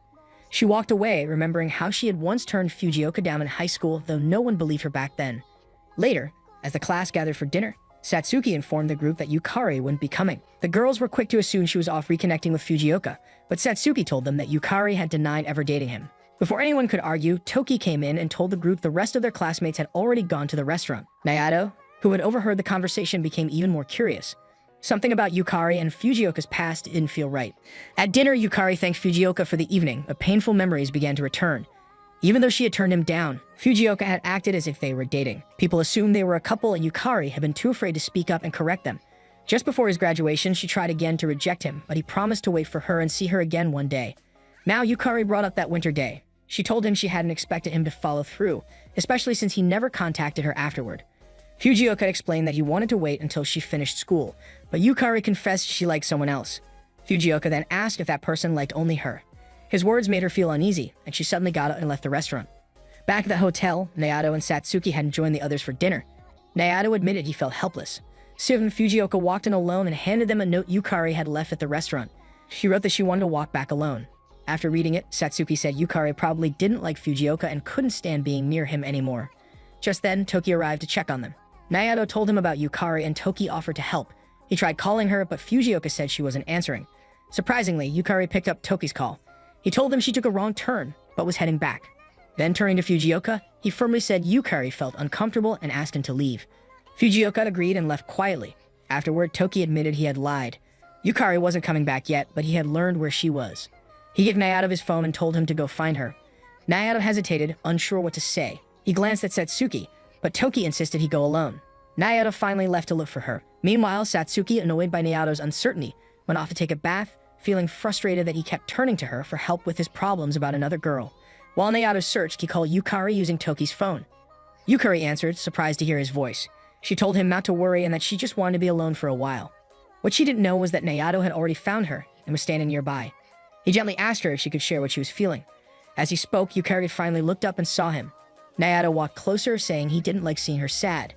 She walked away, remembering how she had once turned Fujioka down in high school, though no one believed her back then. Later, as the class gathered for dinner, Satsuki informed the group that Yukari wouldn't be coming. The girls were quick to assume she was off reconnecting with Fujioka, but Satsuki told them that Yukari had denied ever dating him. Before anyone could argue, Toki came in and told the group the rest of their classmates had already gone to the restaurant. Nayato, who had overheard the conversation, became even more curious. Something about Yukari and Fujioka's past didn't feel right. At dinner, Yukari thanked Fujioka for the evening, but painful memories began to return. Even though she had turned him down, Fujioka had acted as if they were dating. People assumed they were a couple, and Yukari had been too afraid to speak up and correct them. Just before his graduation, she tried again to reject him, but he promised to wait for her and see her again one day. Now Yukari brought up that winter day. She told him she hadn't expected him to follow through, especially since he never contacted her afterward. Fujioka explained that he wanted to wait until she finished school, but Yukari confessed she liked someone else. Fujioka then asked if that person liked only her. His words made her feel uneasy, and she suddenly got up and left the restaurant. Back at the hotel, Naoto and Satsuki hadn't joined the others for dinner. Naoto admitted he felt helpless. Soon, Fujioka walked in alone and handed them a note Yukari had left at the restaurant. She wrote that she wanted to walk back alone. After reading it, Satsuki said Yukari probably didn't like Fujioka and couldn't stand being near him anymore. Just then, Toki arrived to check on them. Naoto told him about Yukari and Toki offered to help. He tried calling her, but Fujioka said she wasn't answering. Surprisingly, Yukari picked up Toki's call. He told them she took a wrong turn, but was heading back. Then turning to Fujioka, he firmly said Yukari felt uncomfortable and asked him to leave. Fujioka agreed and left quietly. Afterward, Toki admitted he had lied. Yukari wasn't coming back yet, but he had learned where she was. He gave Naoto his phone and told him to go find her. Naoto hesitated, unsure what to say. He glanced at Satsuki, but Toki insisted he go alone. Naoto finally left to look for her. Meanwhile, Satsuki, annoyed by Naoto's uncertainty, went off to take a bath, feeling frustrated that he kept turning to her for help with his problems about another girl. While Naoto searched, he called Yukari using Toki's phone. Yukari answered, surprised to hear his voice. She told him not to worry and that she just wanted to be alone for a while. What she didn't know was that Naoto had already found her and was standing nearby. He gently asked her if she could share what she was feeling. As he spoke, Yukari finally looked up and saw him. Naoto walked closer, saying he didn't like seeing her sad.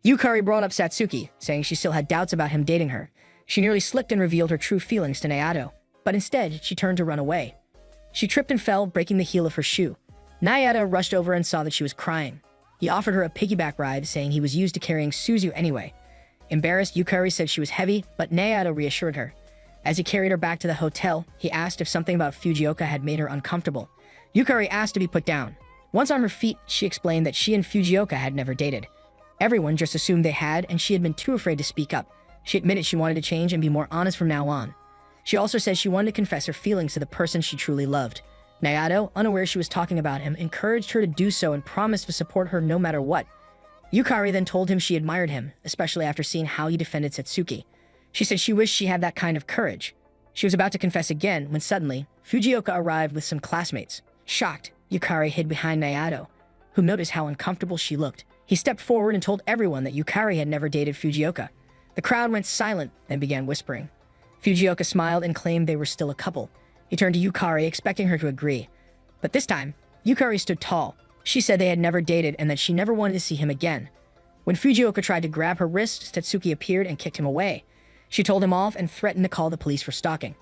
Yukari brought up Satsuki, saying she still had doubts about him dating her. She nearly slipped and revealed her true feelings to Naoto, but instead, she turned to run away. She tripped and fell, breaking the heel of her shoe. Naoto rushed over and saw that she was crying. He offered her a piggyback ride, saying he was used to carrying Suzu anyway. Embarrassed, Yukari said she was heavy, but Naoto reassured her. As he carried her back to the hotel, he asked if something about Fujioka had made her uncomfortable. Yukari asked to be put down. Once on her feet, she explained that she and Fujioka had never dated. Everyone just assumed they had, and she had been too afraid to speak up. She admitted she wanted to change and be more honest from now on. She also said she wanted to confess her feelings to the person she truly loved. Naoto, unaware she was talking about him, encouraged her to do so and promised to support her no matter what. Yukari then told him she admired him, especially after seeing how he defended Satsuki. She said she wished she had that kind of courage. She was about to confess again when suddenly, Fujioka arrived with some classmates. Shocked, Yukari hid behind Naoto, who noticed how uncomfortable she looked. He stepped forward and told everyone that Yukari had never dated Fujioka. The crowd went silent and began whispering. Fujioka smiled and claimed they were still a couple. He turned to Yukari, expecting her to agree. But this time, Yukari stood tall. She said they had never dated and that she never wanted to see him again. When Fujioka tried to grab her wrist, Satsuki appeared and kicked him away. She told him off and threatened to call the police for stalking.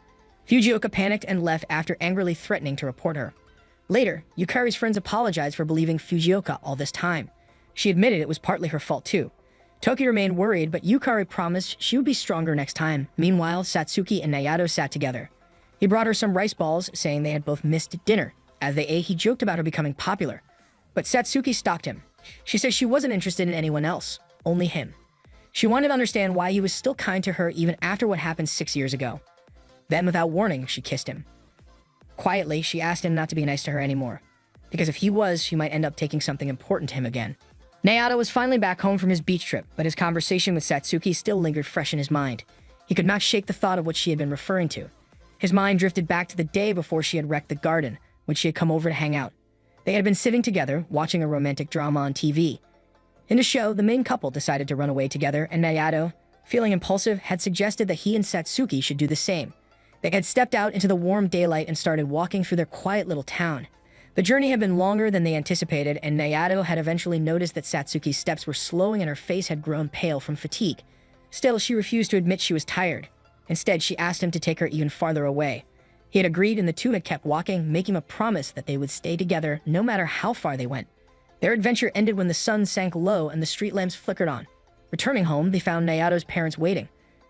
Fujioka panicked and left after angrily threatening to report her. Later, Yukari's friends apologized for believing Fujioka all this time. She admitted it was partly her fault too. Toki remained worried, but Yukari promised she would be stronger next time. Meanwhile, Satsuki and Naoto sat together. He brought her some rice balls, saying they had both missed dinner. As they ate, he joked about her becoming popular. But Satsuki stopped him. She said she wasn't interested in anyone else, only him. She wanted to understand why he was still kind to her even after what happened 6 years ago. Then, without warning, she kissed him. Quietly, she asked him not to be nice to her anymore, because if he was, she might end up taking something important to him again. Naoto was finally back home from his beach trip, but his conversation with Satsuki still lingered fresh in his mind. He could not shake the thought of what she had been referring to. His mind drifted back to the day before she had wrecked the garden, when she had come over to hang out. They had been sitting together, watching a romantic drama on TV. In the show, the main couple decided to run away together, and Naoto, feeling impulsive, had suggested that he and Satsuki should do the same. They had stepped out into the warm daylight and started walking through their quiet little town. The journey had been longer than they anticipated, and Naoto had eventually noticed that Satsuki's steps were slowing and her face had grown pale from fatigue. Still, she refused to admit she was tired. Instead, she asked him to take her even farther away. He had agreed, and the two had kept walking, making a promise that they would stay together no matter how far they went. Their adventure ended when the sun sank low and the street lamps flickered on. Returning home, they found Naoto's parents waiting.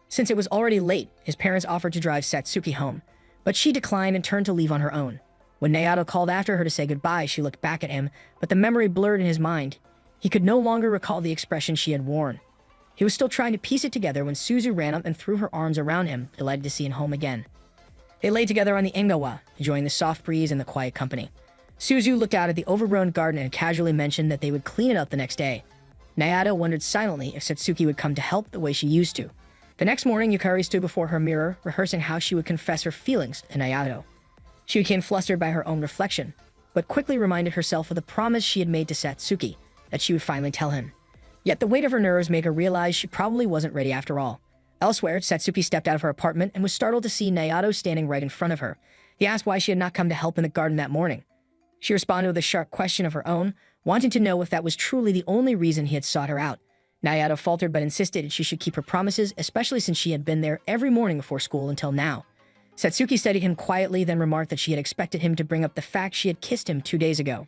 Since it was already late, his parents offered to drive Satsuki home, but she declined and turned to leave on her own. When Naoto called after her to say goodbye, she looked back at him, but the memory blurred in his mind. He could no longer recall the expression she had worn. He was still trying to piece it together when Suzu ran up and threw her arms around him, delighted to see him home again. They lay together on the engawa, enjoying the soft breeze and the quiet company. Suzu looked out at the overgrown garden and casually mentioned that they would clean it up the next day. Naoto wondered silently if Satsuki would come to help the way she used to. The next morning, Yukari stood before her mirror, rehearsing how she would confess her feelings to Naoto. She became flustered by her own reflection, but quickly reminded herself of the promise she had made to Satsuki that she would finally tell him. Yet the weight of her nerves made her realize she probably wasn't ready after all. Elsewhere, Satsuki stepped out of her apartment and was startled to see Nayato standing right in front of her. He asked why she had not come to help in the garden that morning. She responded with a sharp question of her own, wanting to know if that was truly the only reason he had sought her out. Nayato faltered but insisted she should keep her promises, especially since she had been there every morning before school until now. Satsuki studied him quietly, then remarked that she had expected him to bring up the fact she had kissed him 2 days ago.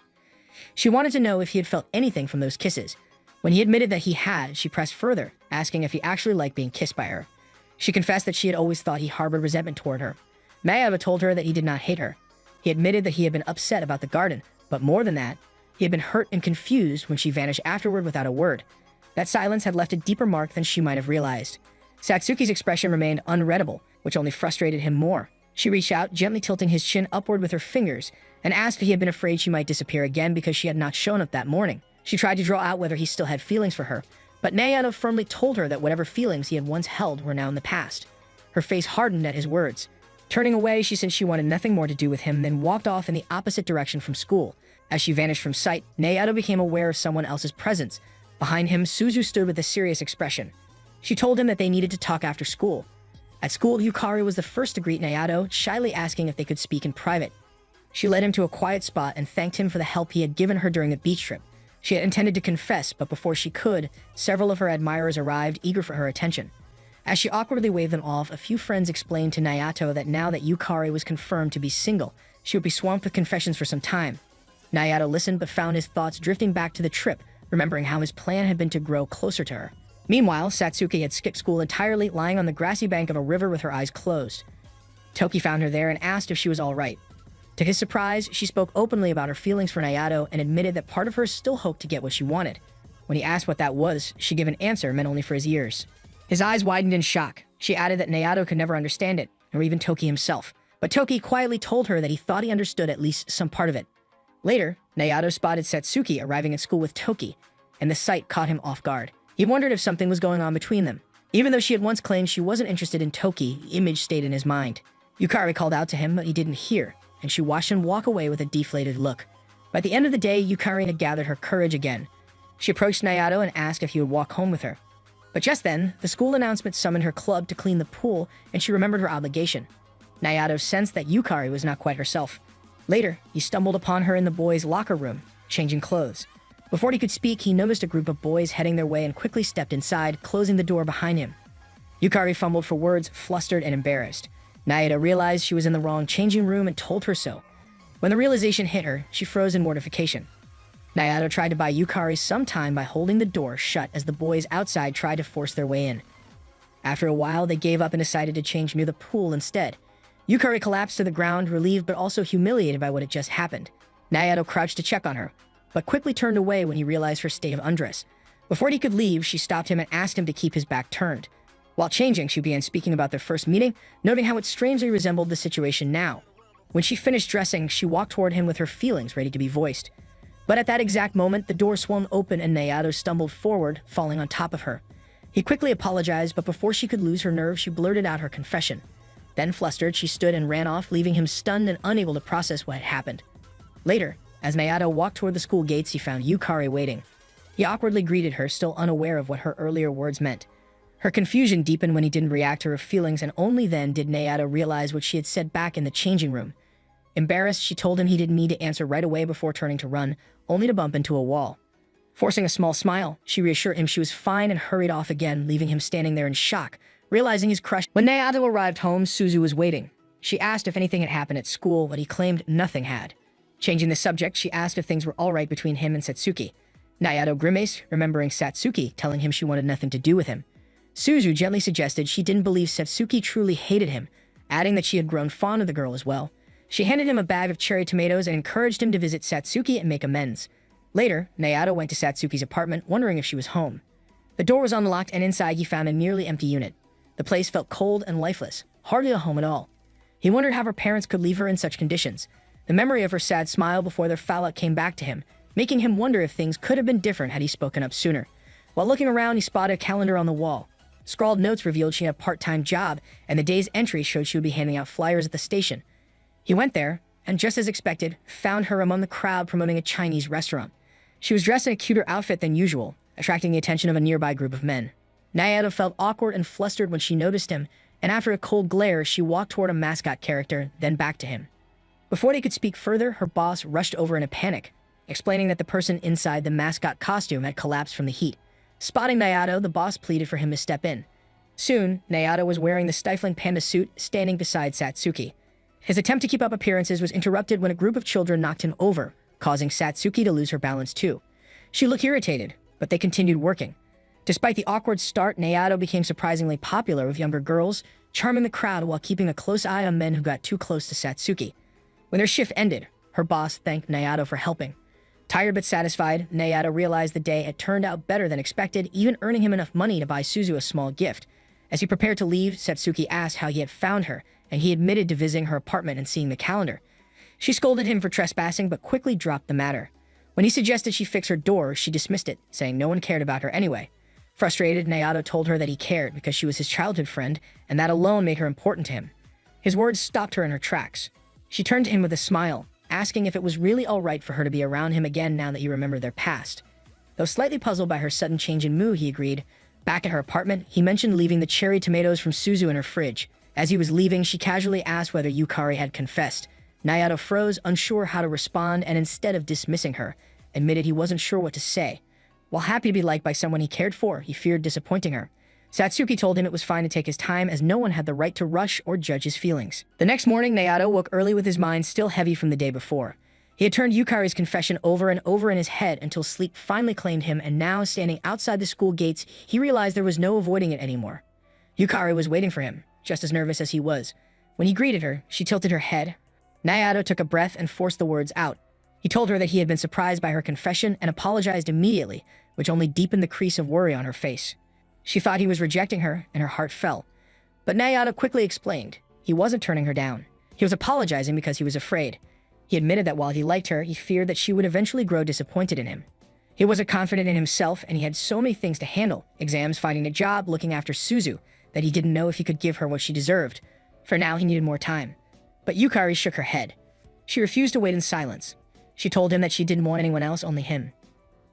She wanted to know if he had felt anything from those kisses. When he admitted that he had, she pressed further, asking if he actually liked being kissed by her. She confessed that she had always thought he harbored resentment toward her. Nayato told her that he did not hate her. He admitted that he had been upset about the garden, but more than that, he had been hurt and confused when she vanished afterward without a word. That silence had left a deeper mark than she might have realized. Satsuki's expression remained unreadable, which only frustrated him more. She reached out, gently tilting his chin upward with her fingers, and asked if he had been afraid she might disappear again because she had not shown up that morning. She tried to draw out whether he still had feelings for her, but Nayato firmly told her that whatever feelings he had once held were now in the past. Her face hardened at his words. Turning away, she said she wanted nothing more to do with him, then walked off in the opposite direction from school. As she vanished from sight, Nayato became aware of someone else's presence. Behind him, Suzu stood with a serious expression. She told him that they needed to talk after school. At school, Yukari was the first to greet Nayato, shyly asking if they could speak in private. She led him to a quiet spot and thanked him for the help he had given her during the beach trip. She had intended to confess, but before she could, several of her admirers arrived, eager for her attention. As she awkwardly waved them off, a few friends explained to Nayato that now that Yukari was confirmed to be single, she would be swamped with confessions for some time. Nayato listened but found his thoughts drifting back to the trip, remembering how his plan had been to grow closer to her. Meanwhile, Satsuki had skipped school entirely, lying on the grassy bank of a river with her eyes closed. Toki found her there and asked if she was all right. To his surprise, she spoke openly about her feelings for Nayato and admitted that part of her still hoped to get what she wanted. When he asked what that was, she gave an answer meant only for his ears. His eyes widened in shock. She added that Nayato could never understand it, nor even Toki himself. But Toki quietly told her that he thought he understood at least some part of it. Later, Nayato spotted Satsuki arriving at school with Toki, and the sight caught him off guard. He wondered if something was going on between them. Even though she had once claimed she wasn't interested in Toki, the image stayed in his mind. Yukari called out to him, but he didn't hear, and she watched him walk away with a deflated look. By the end of the day, Yukari had gathered her courage again. She approached Nayato and asked if he would walk home with her. But just then, the school announcement summoned her club to clean the pool, and she remembered her obligation. Nayato sensed that Yukari was not quite herself. Later, he stumbled upon her in the boys' locker room, changing clothes. Before he could speak, he noticed a group of boys heading their way and quickly stepped inside, closing the door behind him. Yukari fumbled for words, flustered and embarrassed. Nayato realized she was in the wrong changing room and told her so. When the realization hit her, she froze in mortification. Nayato tried to buy Yukari some time by holding the door shut as the boys outside tried to force their way in. After a while, they gave up and decided to change near the pool instead. Yukari collapsed to the ground, relieved but also humiliated by what had just happened. Nayato crouched to check on her, but quickly turned away when he realized her state of undress. Before he could leave, she stopped him and asked him to keep his back turned. While changing, she began speaking about their first meeting, noting how it strangely resembled the situation now. When she finished dressing, she walked toward him with her feelings ready to be voiced. But at that exact moment, the door swung open and Nayato stumbled forward, falling on top of her. He quickly apologized, but before she could lose her nerve, she blurted out her confession. Then, flustered, she stood and ran off, leaving him stunned and unable to process what had happened. Later, as Nayato walked toward the school gates, he found Yukari waiting. He awkwardly greeted her, still unaware of what her earlier words meant. Her confusion deepened when he didn't react to her feelings, and only then did Nayato realize what she had said back in the changing room. Embarrassed, she told him he didn't need to answer right away before turning to run, only to bump into a wall. Forcing a small smile, she reassured him she was fine and hurried off again, leaving him standing there in shock, realizing his crush. When Nayato arrived home, Suzu was waiting. She asked if anything had happened at school, but he claimed nothing had. Changing the subject, she asked if things were all right between him and Satsuki. Nayato grimaced, remembering Satsuki telling him she wanted nothing to do with him. Suzu gently suggested she didn't believe Satsuki truly hated him, adding that she had grown fond of the girl as well. She handed him a bag of cherry tomatoes and encouraged him to visit Satsuki and make amends. Later, Nayato went to Satsuki's apartment, wondering if she was home. The door was unlocked, and inside he found a nearly empty unit. The place felt cold and lifeless, hardly a home at all. He wondered how her parents could leave her in such conditions. The memory of her sad smile before their fallout came back to him, making him wonder if things could have been different had he spoken up sooner. While looking around, he spotted a calendar on the wall. Scrawled notes revealed she had a part-time job, and the day's entry showed she would be handing out flyers at the station. He went there, and just as expected, found her among the crowd promoting a Chinese restaurant. She was dressed in a cuter outfit than usual, attracting the attention of a nearby group of men. Nayato felt awkward and flustered when she noticed him, and after a cold glare, she walked toward a mascot character, then back to him. Before they could speak further, her boss rushed over in a panic, explaining that the person inside the mascot costume had collapsed from the heat. Spotting Nayato, the boss pleaded for him to step in. Soon, Nayato was wearing the stifling panda suit, standing beside Satsuki. His attempt to keep up appearances was interrupted when a group of children knocked him over, causing Satsuki to lose her balance too. She looked irritated, but they continued working. Despite the awkward start, Nayato became surprisingly popular with younger girls, charming the crowd while keeping a close eye on men who got too close to Satsuki. When their shift ended, her boss thanked Nayato for helping. Tired but satisfied, Nayato realized the day had turned out better than expected, even earning him enough money to buy Suzu a small gift. As he prepared to leave, Satsuki asked how he had found her, and he admitted to visiting her apartment and seeing the calendar. She scolded him for trespassing, but quickly dropped the matter. When he suggested she fix her door, she dismissed it, saying no one cared about her anyway. Frustrated, Nayato told her that he cared because she was his childhood friend, and that alone made her important to him. His words stopped her in her tracks. She turned to him with a smile, asking if it was really all right for her to be around him again now that he remembered their past. Though slightly puzzled by her sudden change in mood, he agreed. Back at her apartment, he mentioned leaving the cherry tomatoes from Suzu in her fridge. As he was leaving, she casually asked whether Yukari had confessed. Nayato froze, unsure how to respond, and instead of dismissing her, admitted he wasn't sure what to say. While happy to be liked by someone he cared for, he feared disappointing her. Satsuki told him it was fine to take his time as no one had the right to rush or judge his feelings. The next morning, Nayato woke early with his mind still heavy from the day before. He had turned Yukari's confession over and over in his head until sleep finally claimed him, and now, standing outside the school gates, he realized there was no avoiding it anymore. Yukari was waiting for him, just as nervous as he was. When he greeted her, she tilted her head. Nayato took a breath and forced the words out. He told her that he had been surprised by her confession and apologized immediately, which only deepened the crease of worry on her face. She thought he was rejecting her, and her heart fell. But Nayato quickly explained. He wasn't turning her down. He was apologizing because he was afraid. He admitted that while he liked her, he feared that she would eventually grow disappointed in him. He wasn't confident in himself, and he had so many things to handle, exams, finding a job, looking after Suzu, that he didn't know if he could give her what she deserved. For now, he needed more time. But Yukari shook her head. She refused to wait in silence. She told him that she didn't want anyone else, only him.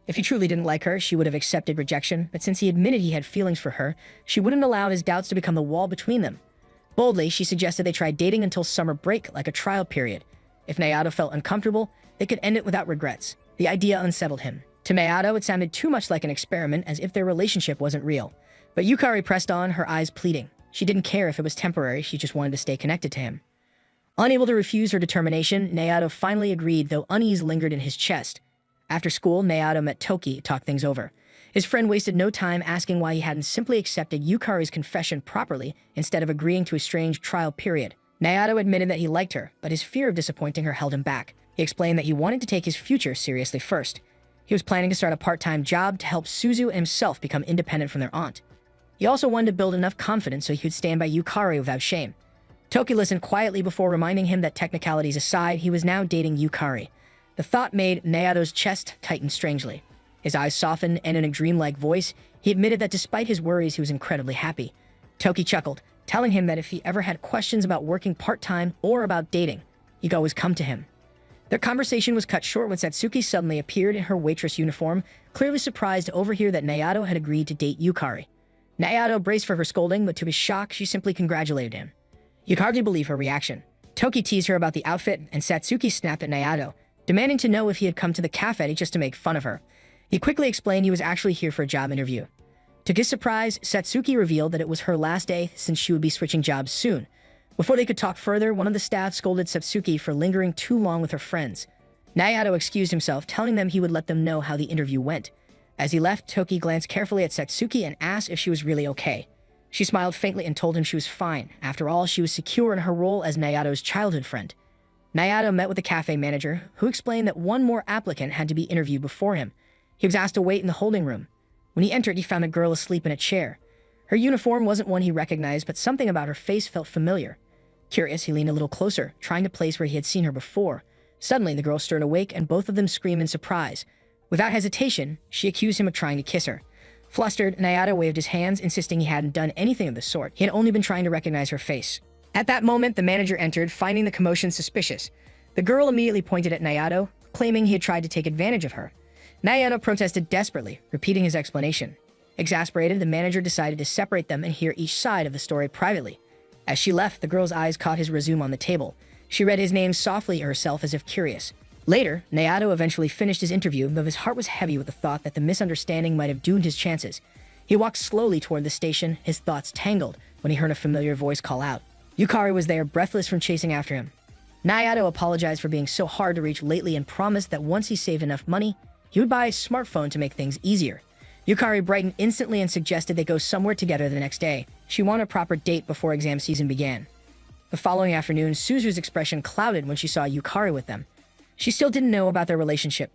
If he truly didn't like her, she would have accepted rejection, but since he admitted he had feelings for her, she wouldn't allow his doubts to become the wall between them. Boldly, she suggested they try dating until summer break, like a trial period. If Nayato felt uncomfortable, they could end it without regrets. The idea unsettled him. To Nayato, it sounded too much like an experiment, as if their relationship wasn't real. But Yukari pressed on, her eyes pleading. She didn't care if it was temporary, she just wanted to stay connected to him. Unable to refuse her determination, Nayato finally agreed, though unease lingered in his chest. After school, Nayato met Toki to talk things over. His friend wasted no time asking why he hadn't simply accepted Yukari's confession properly instead of agreeing to a strange trial period. Nayato admitted that he liked her, but his fear of disappointing her held him back. He explained that he wanted to take his future seriously first. He was planning to start a part-time job to help Suzu and himself become independent from their aunt. He also wanted to build enough confidence so he could stand by Yukari without shame. Toki listened quietly before reminding him that technicalities aside, he was now dating Yukari. The thought made Nayato's chest tighten strangely. His eyes softened, and in a dreamlike voice, he admitted that despite his worries, he was incredibly happy. Toki chuckled, telling him that if he ever had questions about working part-time or about dating, he could always come to him. Their conversation was cut short when Satsuki suddenly appeared in her waitress uniform, clearly surprised to overhear that Nayato had agreed to date Yukari. Nayato braced for her scolding, but to his shock, she simply congratulated him. You could hardly believe her reaction. Toki teased her about the outfit, and Satsuki snapped at Nayato, demanding to know if he had come to the cafe just to make fun of her. He quickly explained he was actually here for a job interview. To his surprise, Satsuki revealed that it was her last day since she would be switching jobs soon. Before they could talk further, one of the staff scolded Satsuki for lingering too long with her friends. Nayato excused himself, telling them he would let them know how the interview went. As he left, Toki glanced carefully at Satsuki and asked if she was really okay. She smiled faintly and told him she was fine. After all, she was secure in her role as Nayato's childhood friend. Nayato met with the cafe manager, who explained that one more applicant had to be interviewed before him. He was asked to wait in the holding room. When he entered, he found a girl asleep in a chair. Her uniform wasn't one he recognized, but something about her face felt familiar. Curious, he leaned a little closer, trying to place where he had seen her before. Suddenly, the girl stirred awake, and both of them screamed in surprise. Without hesitation, she accused him of trying to kiss her. Flustered, Nayato waved his hands, insisting he hadn't done anything of the sort. He had only been trying to recognize her face. At that moment, the manager entered, finding the commotion suspicious. The girl immediately pointed at Nayato, claiming he had tried to take advantage of her. Nayato protested desperately, repeating his explanation. Exasperated, the manager decided to separate them and hear each side of the story privately. As she left, the girl's eyes caught his resume on the table. She read his name softly to herself as if curious. Later, Nayato eventually finished his interview, though his heart was heavy with the thought that the misunderstanding might have doomed his chances. He walked slowly toward the station, his thoughts tangled, when he heard a familiar voice call out. Yukari was there, breathless from chasing after him. Nayato apologized for being so hard to reach lately and promised that once he saved enough money, he would buy a smartphone to make things easier. Yukari brightened instantly and suggested they go somewhere together the next day. She wanted a proper date before exam season began. The following afternoon, Suzu's expression clouded when she saw Yukari with them. She still didn't know about their relationship.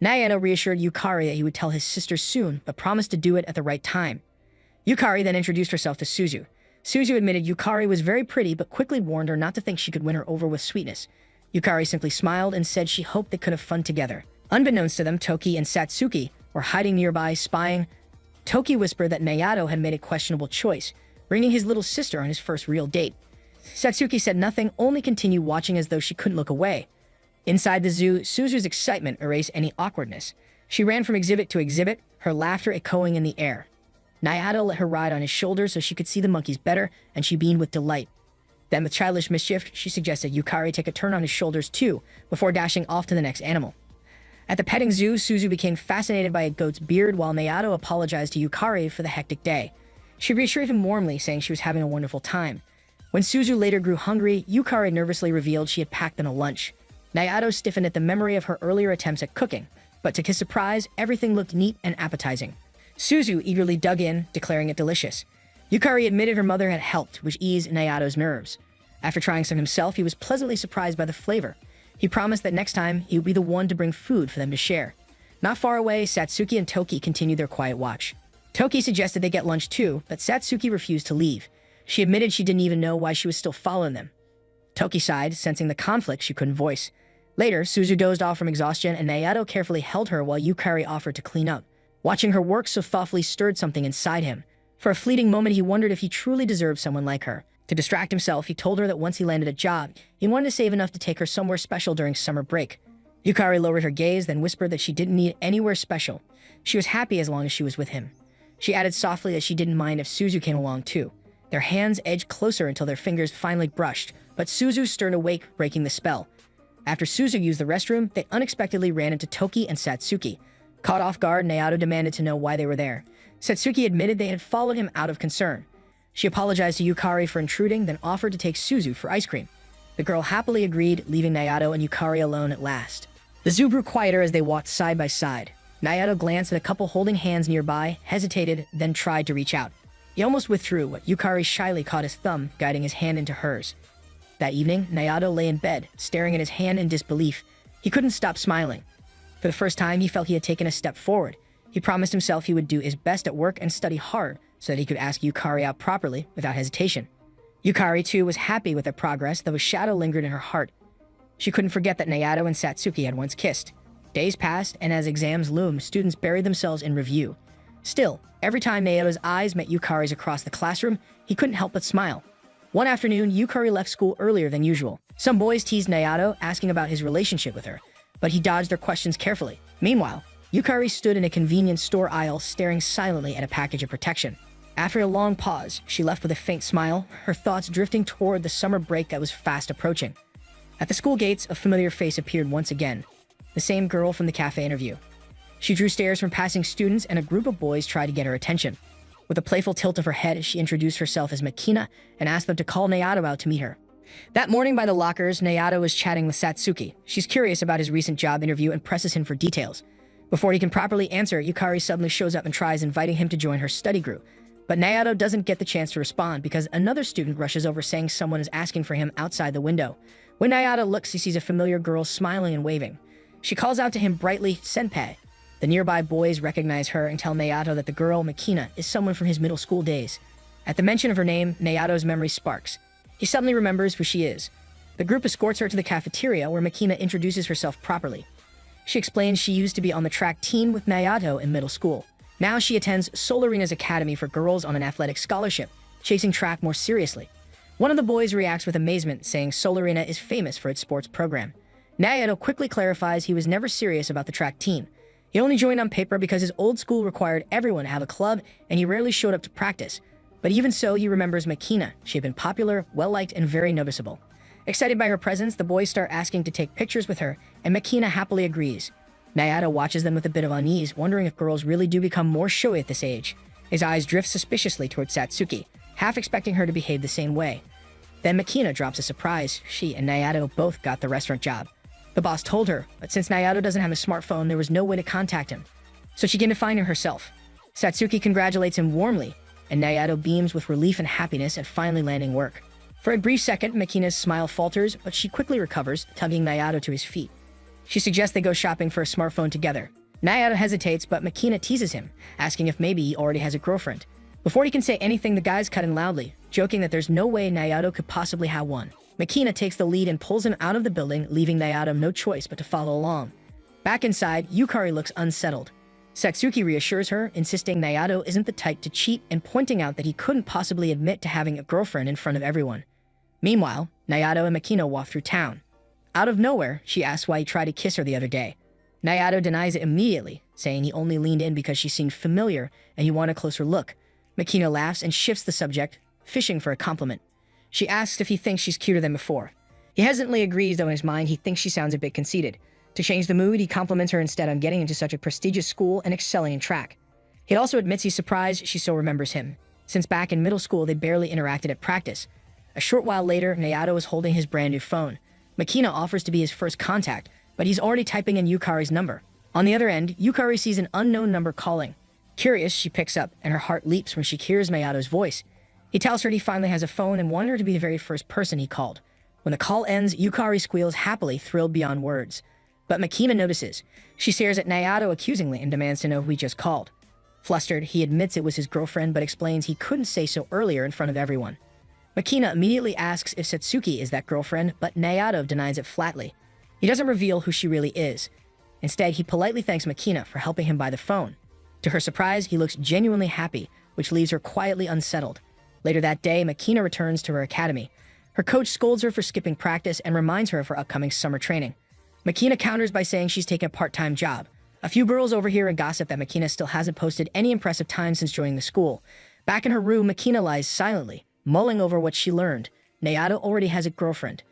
Nayato reassured Yukari that he would tell his sister soon, but promised to do it at the right time. Yukari then introduced herself to Suzu. Suzu admitted Yukari was very pretty, but quickly warned her not to think she could win her over with sweetness. Yukari simply smiled and said she hoped they could have fun together. Unbeknownst to them, Toki and Satsuki were hiding nearby, spying. Toki whispered that Nayato had made a questionable choice, bringing his little sister on his first real date. Satsuki said nothing, only continued watching as though she couldn't look away. Inside the zoo, Suzu's excitement erased any awkwardness. She ran from exhibit to exhibit, her laughter echoing in the air. Nayato let her ride on his shoulder so she could see the monkeys better, and she beamed with delight. Then, with childish mischief, she suggested Yukari take a turn on his shoulders too, before dashing off to the next animal. At the petting zoo, Suzu became fascinated by a goat's beard while Nayato apologized to Yukari for the hectic day. She reassured him warmly, saying she was having a wonderful time. When Suzu later grew hungry, Yukari nervously revealed she had packed them a lunch. Nayato stiffened at the memory of her earlier attempts at cooking, but to his surprise, everything looked neat and appetizing. Suzu eagerly dug in, declaring it delicious. Yukari admitted her mother had helped, which eased Nayato's nerves. After trying some himself, he was pleasantly surprised by the flavor. He promised that next time, he would be the one to bring food for them to share. Not far away, Satsuki and Toki continued their quiet watch. Toki suggested they get lunch too, but Satsuki refused to leave. She admitted she didn't even know why she was still following them. Toki sighed, sensing the conflict she couldn't voice. Later, Suzu dozed off from exhaustion, and Nayato carefully held her while Yukari offered to clean up. Watching her work so thoughtfully stirred something inside him. For a fleeting moment, he wondered if he truly deserved someone like her. To distract himself, he told her that once he landed a job, he wanted to save enough to take her somewhere special during summer break. Yukari lowered her gaze, then whispered that she didn't need anywhere special. She was happy as long as she was with him. She added softly that she didn't mind if Suzu came along too. Their hands edged closer until their fingers finally brushed, but Suzu stirred awake, breaking the spell. After Suzu used the restroom, they unexpectedly ran into Toki and Satsuki. Caught off guard, Nayato demanded to know why they were there. Satsuki admitted they had followed him out of concern. She apologized to Yukari for intruding, then offered to take Suzu for ice cream. The girl happily agreed, leaving Nayato and Yukari alone at last. The zoo grew quieter as they walked side by side. Nayato glanced at a couple holding hands nearby, hesitated, then tried to reach out. He almost withdrew, but Yukari shyly caught his thumb, guiding his hand into hers. That evening, Nayato lay in bed, staring at his hand in disbelief. He couldn't stop smiling. For the first time, he felt he had taken a step forward. He promised himself he would do his best at work and study hard so that he could ask Yukari out properly without hesitation. Yukari, too, was happy with their progress, though a shadow lingered in her heart. She couldn't forget that Nayato and Satsuki had once kissed. Days passed, and as exams loomed, students buried themselves in review. Still, every time Nayato's eyes met Yukari's across the classroom, he couldn't help but smile. One afternoon, Yukari left school earlier than usual. Some boys teased Nayato, asking about his relationship with her, but he dodged their questions carefully. Meanwhile, Yukari stood in a convenience store aisle, staring silently at a package of protection. After a long pause, she left with a faint smile, her thoughts drifting toward the summer break that was fast approaching. At the school gates, a familiar face appeared once again. The same girl from the cafe interview. She drew stares from passing students, and a group of boys tried to get her attention. With a playful tilt of her head, she introduced herself as Makina and asked them to call Nayato out to meet her. That morning by the lockers, Nayato was chatting with Satsuki. She's curious about his recent job interview and presses him for details. Before he can properly answer, Yukari suddenly shows up and tries inviting him to join her study group. But Nayato doesn't get the chance to respond because another student rushes over saying someone is asking for him outside the window. When Nayato looks, he sees a familiar girl smiling and waving. She calls out to him brightly, "Senpai." The nearby boys recognize her and tell Nayato that the girl, Makina, is someone from his middle school days. At the mention of her name, Nayato's memory sparks. He suddenly remembers who she is. The group escorts her to the cafeteria where Makina introduces herself properly. She explains she used to be on the track team with Nayato in middle school. Now she attends Solarina's Academy for girls on an athletic scholarship, chasing track more seriously. One of the boys reacts with amazement, saying Solarina is famous for its sports program. Nayato quickly clarifies he was never serious about the track team. He only joined on paper because his old school required everyone to have a club, and he rarely showed up to practice. But even so, he remembers Makina. She had been popular, well-liked, and very noticeable. Excited by her presence, the boys start asking to take pictures with her, and Makina happily agrees. Nayato watches them with a bit of unease, wondering if girls really do become more showy at this age. His eyes drift suspiciously towards Satsuki, half expecting her to behave the same way. Then Makina drops a surprise. She and Nayato both got the restaurant job. The boss told her, but since Nayato doesn't have a smartphone, there was no way to contact him. So she began to find him herself. Satsuki congratulates him warmly, and Nayato beams with relief and happiness at finally landing work. For a brief second, Makina's smile falters, but she quickly recovers, tugging Nayato to his feet. She suggests they go shopping for a smartphone together. Nayato hesitates, but Makina teases him, asking if maybe he already has a girlfriend. Before he can say anything, the guys cut in loudly, joking that there's no way Nayato could possibly have one. Makina takes the lead and pulls him out of the building, leaving Nayato no choice but to follow along. Back inside, Yukari looks unsettled. Satsuki reassures her, insisting Nayato isn't the type to cheat and pointing out that he couldn't possibly admit to having a girlfriend in front of everyone. Meanwhile, Nayato and Makina walk through town. Out of nowhere, she asks why he tried to kiss her the other day. Nayato denies it immediately, saying he only leaned in because she seemed familiar and he wanted a closer look. Makina laughs and shifts the subject, fishing for a compliment. She asks if he thinks she's cuter than before. He hesitantly agrees, though in his mind he thinks she sounds a bit conceited. To change the mood, he compliments her instead on getting into such a prestigious school and excelling in track. He also admits he's surprised she still remembers him, since back in middle school they barely interacted at practice. A short while later, Nayato is holding his brand new phone. Makina offers to be his first contact, but he's already typing in Yukari's number. On the other end, Yukari sees an unknown number calling. Curious, she picks up, and her heart leaps when she hears Mayato's voice. He tells her he finally has a phone and wanted her to be the very first person he called. When the call ends, Yukari squeals happily, thrilled beyond words. But Makina notices. She stares at Nayato accusingly and demands to know who he just called. Flustered, he admits it was his girlfriend but explains he couldn't say so earlier in front of everyone. Makina immediately asks if Satsuki is that girlfriend, but Nayato denies it flatly. He doesn't reveal who she really is. Instead, he politely thanks Makina for helping him buy the phone. To her surprise, he looks genuinely happy, which leaves her quietly unsettled. Later that day, Makina returns to her academy. Her coach scolds her for skipping practice and reminds her of her upcoming summer training. Makina counters by saying she's taking a part-time job. A few girls overhear and gossip that Makina still hasn't posted any impressive time since joining the school. Back in her room, Makina lies silently, mulling over what she learned. Nayato already has a girlfriend.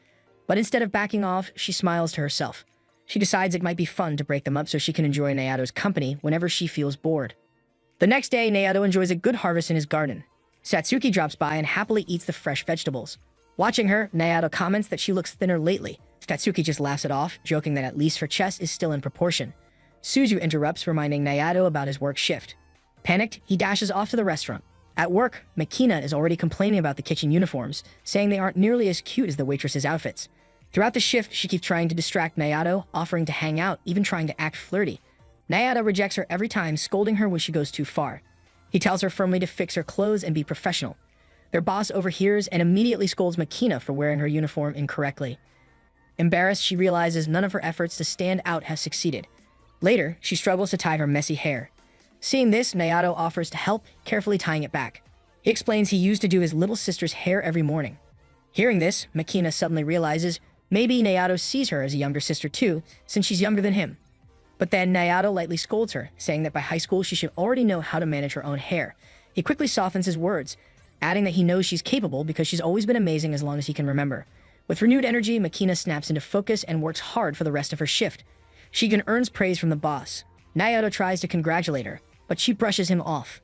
But instead of backing off, she smiles to herself. She decides it might be fun to break them up so she can enjoy Nayato's company whenever she feels bored. The next day, Nayato enjoys a good harvest in his garden. Satsuki drops by and happily eats the fresh vegetables. Watching her, Nayato comments that she looks thinner lately. Satsuki just laughs it off, joking that at least her chest is still in proportion. Suzu interrupts, reminding Nayato about his work shift. Panicked, he dashes off to the restaurant. At work, Makina is already complaining about the kitchen uniforms, saying they aren't nearly as cute as the waitress's outfits. Throughout the shift, she keeps trying to distract Nayato, offering to hang out, even trying to act flirty. Nayato rejects her every time, scolding her when she goes too far. He tells her firmly to fix her clothes and be professional. Their boss overhears and immediately scolds Makina for wearing her uniform incorrectly. Embarrassed, she realizes none of her efforts to stand out have succeeded. Later, she struggles to tie her messy hair. Seeing this, Nayato offers to help, carefully tying it back. He explains he used to do his little sister's hair every morning. Hearing this, Makina suddenly realizes maybe Nayato sees her as a younger sister too, since she's younger than him. But then Nayato lightly scolds her, saying that by high school she should already know how to manage her own hair. He quickly softens his words, adding that he knows she's capable because she's always been amazing as long as he can remember. With renewed energy, Makina snaps into focus and works hard for the rest of her shift. She even earns praise from the boss. Nayato tries to congratulate her, but she brushes him off.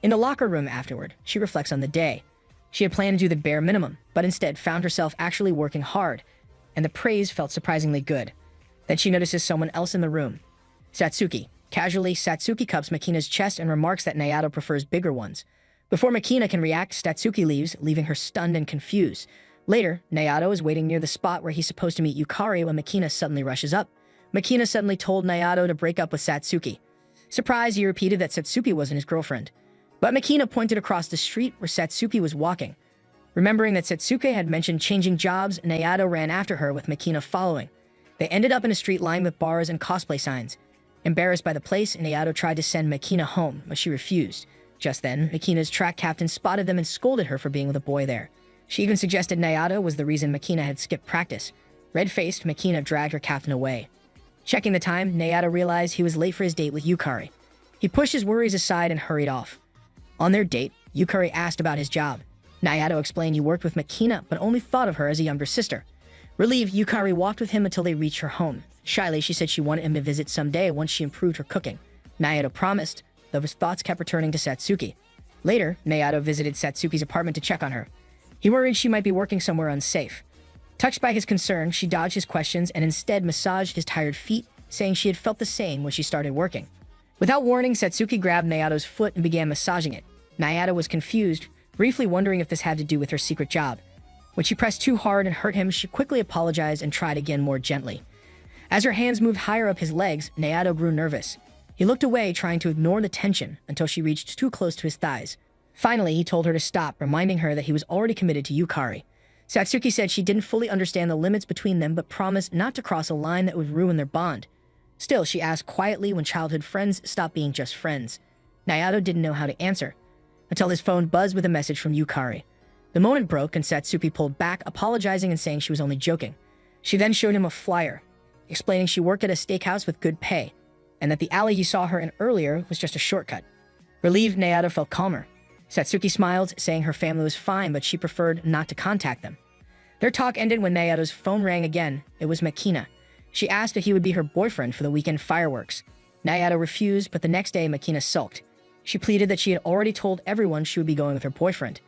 In the locker room afterward, she reflects on the day. She had planned to do the bare minimum, but instead found herself actually working hard, and the praise felt surprisingly good. Then she notices someone else in the room. Satsuki. Casually, Satsuki cups Makina's chest and remarks that Nayato prefers bigger ones. Before Makina can react, Satsuki leaves, leaving her stunned and confused. Later, Nayato is waiting near the spot where he's supposed to meet Yukari when Makina suddenly rushes up. Makina suddenly told Nayato to break up with Satsuki. Surprised, he repeated that Satsuki wasn't his girlfriend. But Makina pointed across the street where Satsuki was walking. Remembering that Satsuki had mentioned changing jobs, Nayato ran after her with Makina following. They ended up in a street lined with bars and cosplay signs. Embarrassed by the place, Nayato tried to send Makina home, but she refused. Just then, Makina's track captain spotted them and scolded her for being with a boy there. She even suggested Nayato was the reason Makina had skipped practice. Red-faced, Makina dragged her captain away. Checking the time, Nayato realized he was late for his date with Yukari. He pushed his worries aside and hurried off. On their date, Yukari asked about his job. Nayato explained he worked with Makina but only thought of her as a younger sister. Relieved, Yukari walked with him until they reached her home. Shyly, she said she wanted him to visit someday once she improved her cooking. Nayato promised, though his thoughts kept returning to Satsuki. Later, Nayato visited Satsuki's apartment to check on her. He worried she might be working somewhere unsafe. Touched by his concern, she dodged his questions and instead massaged his tired feet, saying she had felt the same when she started working. Without warning, Satsuki grabbed Nayato's foot and began massaging it. Nayato was confused, briefly wondering if this had to do with her secret job. When she pressed too hard and hurt him, she quickly apologized and tried again more gently. As her hands moved higher up his legs, Nayato grew nervous. He looked away, trying to ignore the tension until she reached too close to his thighs. Finally, he told her to stop, reminding her that he was already committed to Yukari. Satsuki said she didn't fully understand the limits between them but promised not to cross a line that would ruin their bond. Still, she asked quietly when childhood friends stopped being just friends. Nayato didn't know how to answer, until his phone buzzed with a message from Yukari. The moment broke and Satsuki pulled back, apologizing and saying she was only joking. She then showed him a flyer, explaining she worked at a steakhouse with good pay, and that the alley he saw her in earlier was just a shortcut. Relieved, Nayato felt calmer. Satsuki smiled, saying her family was fine, but she preferred not to contact them. Their talk ended when Nayato's phone rang again. It was Makina. She asked if he would be her boyfriend for the weekend fireworks. Nayato refused, but the next day Makina sulked. She pleaded that she had already told everyone she would be going with her boyfriend.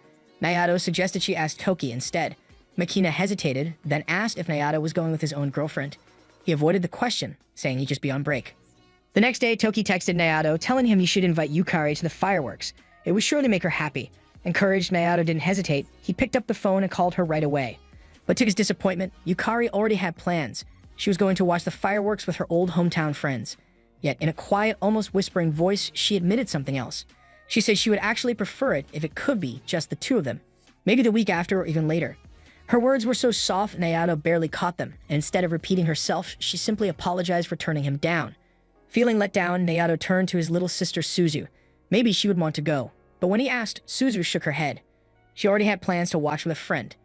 Nayato suggested she ask Toki instead. Makina hesitated, then asked if Nayato was going with his own girlfriend. He avoided the question, saying he'd just be on break. The next day, Toki texted Nayato, telling him he should invite Yukari to the fireworks. It would surely make her happy. Encouraged, Nayato didn't hesitate. He picked up the phone and called her right away. But to his disappointment, Yukari already had plans. She was going to watch the fireworks with her old hometown friends. Yet, in a quiet, almost whispering voice, she admitted something else. She said she would actually prefer it if it could be just the two of them. Maybe the week after or even later. Her words were so soft, Nayato barely caught them, and instead of repeating herself, she simply apologized for turning him down. Feeling let down, Nayato turned to his little sister Suzu. Maybe she would want to go. But when he asked, Suzu shook her head. She already had plans to watch with a friend.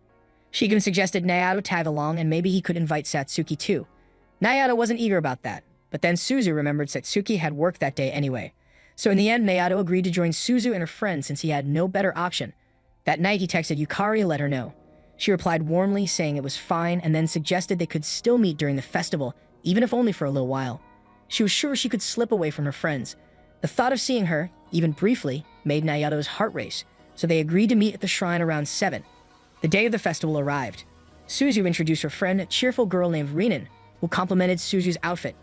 She even suggested Nayato tag along and maybe he could invite Satsuki too. Nayato wasn't eager about that, but then Suzu remembered Satsuki had work that day anyway. So in the end, Nayato agreed to join Suzu and her friend since he had no better option. That night, he texted Yukari and let her know. She replied warmly, saying it was fine, and then suggested they could still meet during the festival, even if only for a little while. She was sure she could slip away from her friends. The thought of seeing her, even briefly, made Nayato's heart race, so they agreed to meet at the shrine around 7. The day of the festival arrived. Suzu introduced her friend, a cheerful girl named Rinin, who complimented Suzu's outfit.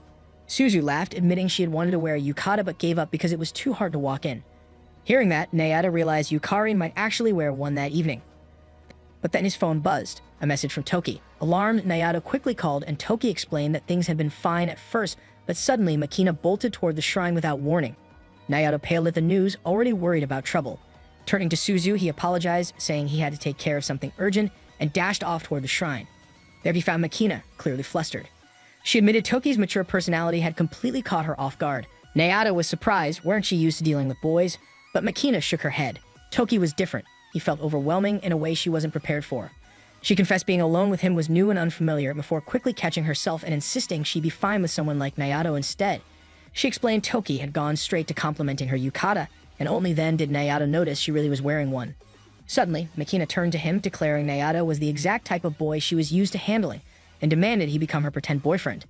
Suzu laughed, admitting she had wanted to wear a yukata but gave up because it was too hard to walk in. Hearing that, Nayato realized Yukari might actually wear one that evening. But then his phone buzzed, a message from Toki. Alarmed, Nayato quickly called and Toki explained that things had been fine at first, but suddenly Makina bolted toward the shrine without warning. Nayato paled at the news, already worried about trouble. Turning to Suzu, he apologized, saying he had to take care of something urgent, and dashed off toward the shrine. There he found Makina, clearly flustered. She admitted Toki's mature personality had completely caught her off guard. Nayato was surprised, weren't she used to dealing with boys? But Makina shook her head. Toki was different. He felt overwhelming in a way she wasn't prepared for. She confessed being alone with him was new and unfamiliar before quickly catching herself and insisting she'd be fine with someone like Nayato instead. She explained Toki had gone straight to complimenting her yukata, and only then did Nayato notice she really was wearing one. Suddenly, Makina turned to him, declaring Nayato was the exact type of boy she was used to handling, and demanded he become her pretend boyfriend.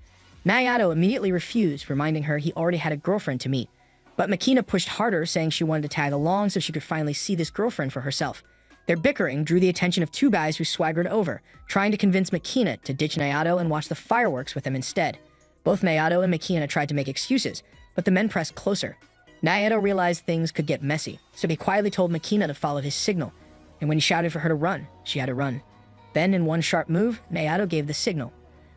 Nayato immediately refused, reminding her he already had a girlfriend to meet. But Makina pushed harder, saying she wanted to tag along so she could finally see this girlfriend for herself. Their bickering drew the attention of two guys who swaggered over, trying to convince Makina to ditch Nayato and watch the fireworks with them instead. Both Nayato and Makina tried to make excuses, but the men pressed closer. Nayato realized things could get messy, so he quietly told Makina to follow his signal, and when he shouted for her to run, she had to run. Then, in one sharp move, Nayato gave the signal.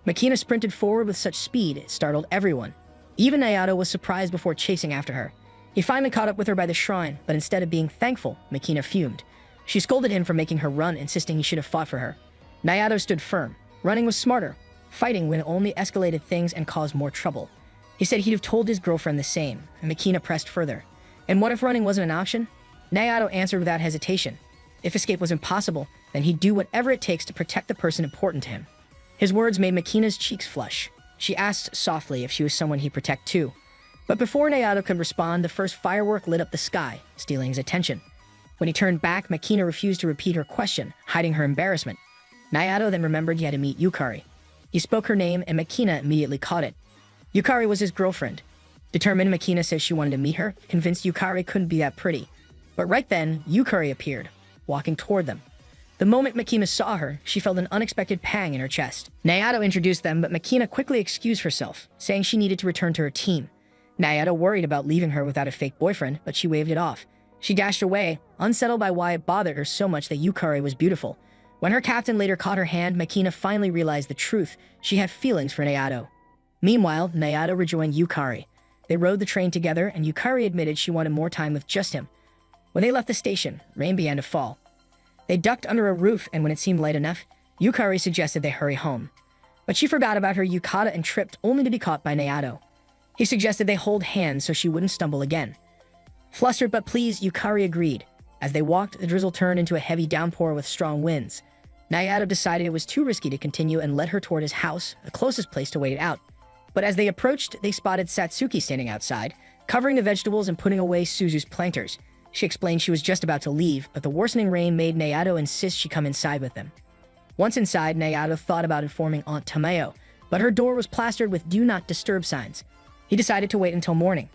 Makina sprinted forward with such speed it startled everyone. Even Nayato was surprised before chasing after her. He finally caught up with her by the shrine, but instead of being thankful, Makina fumed. She scolded him for making her run, insisting he should have fought for her. Nayato stood firm. Running was smarter. Fighting would only escalated things and caused more trouble. He said he'd have told his girlfriend the same, and Makina pressed further. And what if running wasn't an option? Nayato answered without hesitation. If escape was impossible, then he'd do whatever it takes to protect the person important to him. His words made Makina's cheeks flush. She asked softly if she was someone he'd protect too. But before Nayato could respond, the first firework lit up the sky, stealing his attention. When he turned back, Makina refused to repeat her question, hiding her embarrassment. Nayato then remembered he had to meet Yukari. He spoke her name, and Makina immediately caught it. Yukari was his girlfriend. Determined, Makina said she wanted to meet her, convinced Yukari couldn't be that pretty. But right then, Yukari appeared, walking toward them. The moment Makina saw her, she felt an unexpected pang in her chest. Nayato introduced them, but Makina quickly excused herself, saying she needed to return to her team. Nayato worried about leaving her without a fake boyfriend, but she waved it off. She dashed away, unsettled by why it bothered her so much that Yukari was beautiful. When her captain later caught her hand, Makina finally realized the truth. She had feelings for Nayato. Meanwhile, Nayato rejoined Yukari. They rode the train together, and Yukari admitted she wanted more time with just him. When they left the station, rain began to fall. They ducked under a roof, and when it seemed light enough, Yukari suggested they hurry home. But she forgot about her yukata and tripped, only to be caught by Nayato. He suggested they hold hands so she wouldn't stumble again. Flustered but pleased, Yukari agreed. As they walked, the drizzle turned into a heavy downpour with strong winds. Nayato decided it was too risky to continue and led her toward his house, the closest place to wait it out. But as they approached, they spotted Satsuki standing outside, covering the vegetables and putting away Suzu's planters. She explained she was just about to leave, but the worsening rain made Nayato insist she come inside with them. Once inside, Nayato thought about informing Aunt Tameo, but her door was plastered with "Do Not Disturb" signs. He decided to wait until morning.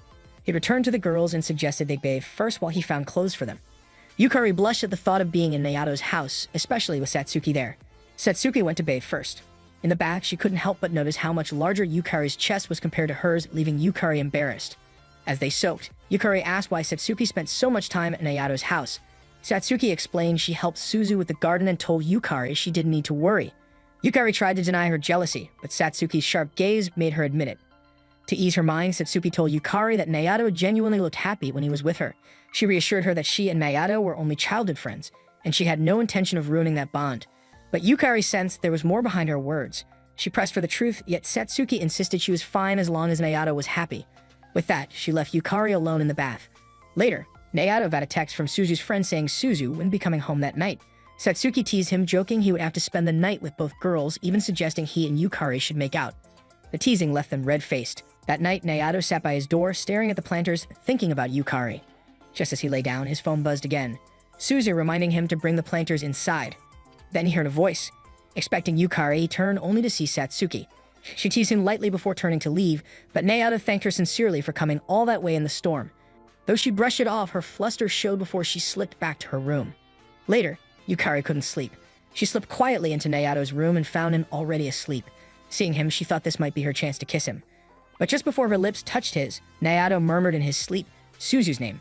He returned to the girls and suggested they bathe first while he found clothes for them. Yukari blushed at the thought of being in Nayato's house, especially with Satsuki there. Satsuki went to bathe first. In the back, she couldn't help but notice how much larger Yukari's chest was compared to hers, leaving Yukari embarrassed. As they soaked, Yukari asked why Satsuki spent so much time at Nayato's house. Satsuki explained she helped Suzu with the garden and told Yukari she didn't need to worry. Yukari tried to deny her jealousy, but Satsuki's sharp gaze made her admit it. To ease her mind, Satsuki told Yukari that Nayato genuinely looked happy when he was with her. She reassured her that she and Nayato were only childhood friends, and she had no intention of ruining that bond. But Yukari sensed there was more behind her words. She pressed for the truth, yet Satsuki insisted she was fine as long as Nayato was happy. With that, she left Yukari alone in the bath. Later, Nayato got a text from Suzu's friend saying Suzu wouldn't be coming home that night. Satsuki teased him, joking he would have to spend the night with both girls, even suggesting he and Yukari should make out. The teasing left them red-faced. That night, Nayato sat by his door, staring at the planters, thinking about Yukari. Just as he lay down, his phone buzzed again. Suzu reminding him to bring the planters inside. Then he heard a voice. Expecting Yukari, he turned only to see Satsuki. She teased him lightly before turning to leave, but Nayato thanked her sincerely for coming all that way in the storm. Though she brushed it off, her fluster showed before she slipped back to her room. Later, Yukari couldn't sleep. She slipped quietly into Nayato's room and found him already asleep. Seeing him, she thought this might be her chance to kiss him. But just before her lips touched his, Nayato murmured in his sleep Suzu's name.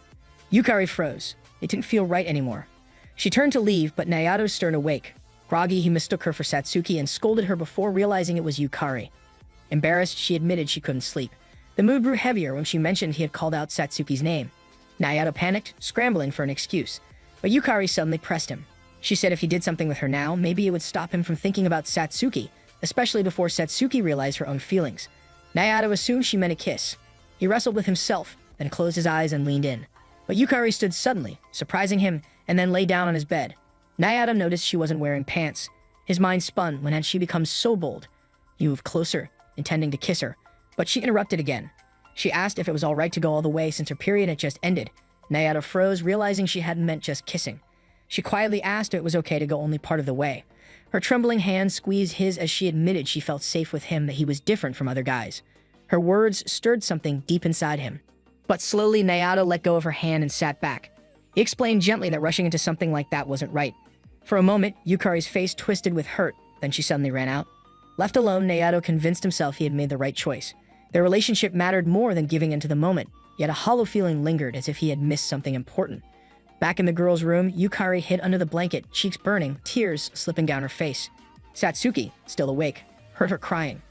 Yukari froze. It didn't feel right anymore. She turned to leave, but Nayato stirred awake. Groggy, he mistook her for Satsuki and scolded her before realizing it was Yukari. Embarrassed, she admitted she couldn't sleep. The mood grew heavier when she mentioned he had called out Satsuki's name. Nayato panicked, scrambling for an excuse. But Yukari suddenly pressed him. She said if he did something with her now, maybe it would stop him from thinking about Satsuki, especially before Satsuki realized her own feelings. Nayato assumed she meant a kiss. He wrestled with himself, then closed his eyes and leaned in. But Yukari stood suddenly, surprising him, and then lay down on his bed. Nayato noticed she wasn't wearing pants. His mind spun when had she become so bold. He moved closer, intending to kiss her, but she interrupted again. She asked if it was all right to go all the way since her period had just ended. Nayato froze, realizing she hadn't meant just kissing. She quietly asked if it was okay to go only part of the way. Her trembling hand squeezed his as she admitted she felt safe with him, that he was different from other guys. Her words stirred something deep inside him. But slowly, Nayato let go of her hand and sat back. He explained gently that rushing into something like that wasn't right. For a moment, Yukari's face twisted with hurt, then she suddenly ran out. Left alone, Nayato convinced himself he had made the right choice. Their relationship mattered more than giving into the moment, yet a hollow feeling lingered as if he had missed something important. Back in the girl's room, Yukari hid under the blanket, cheeks burning, tears slipping down her face. Satsuki, still awake, heard her crying.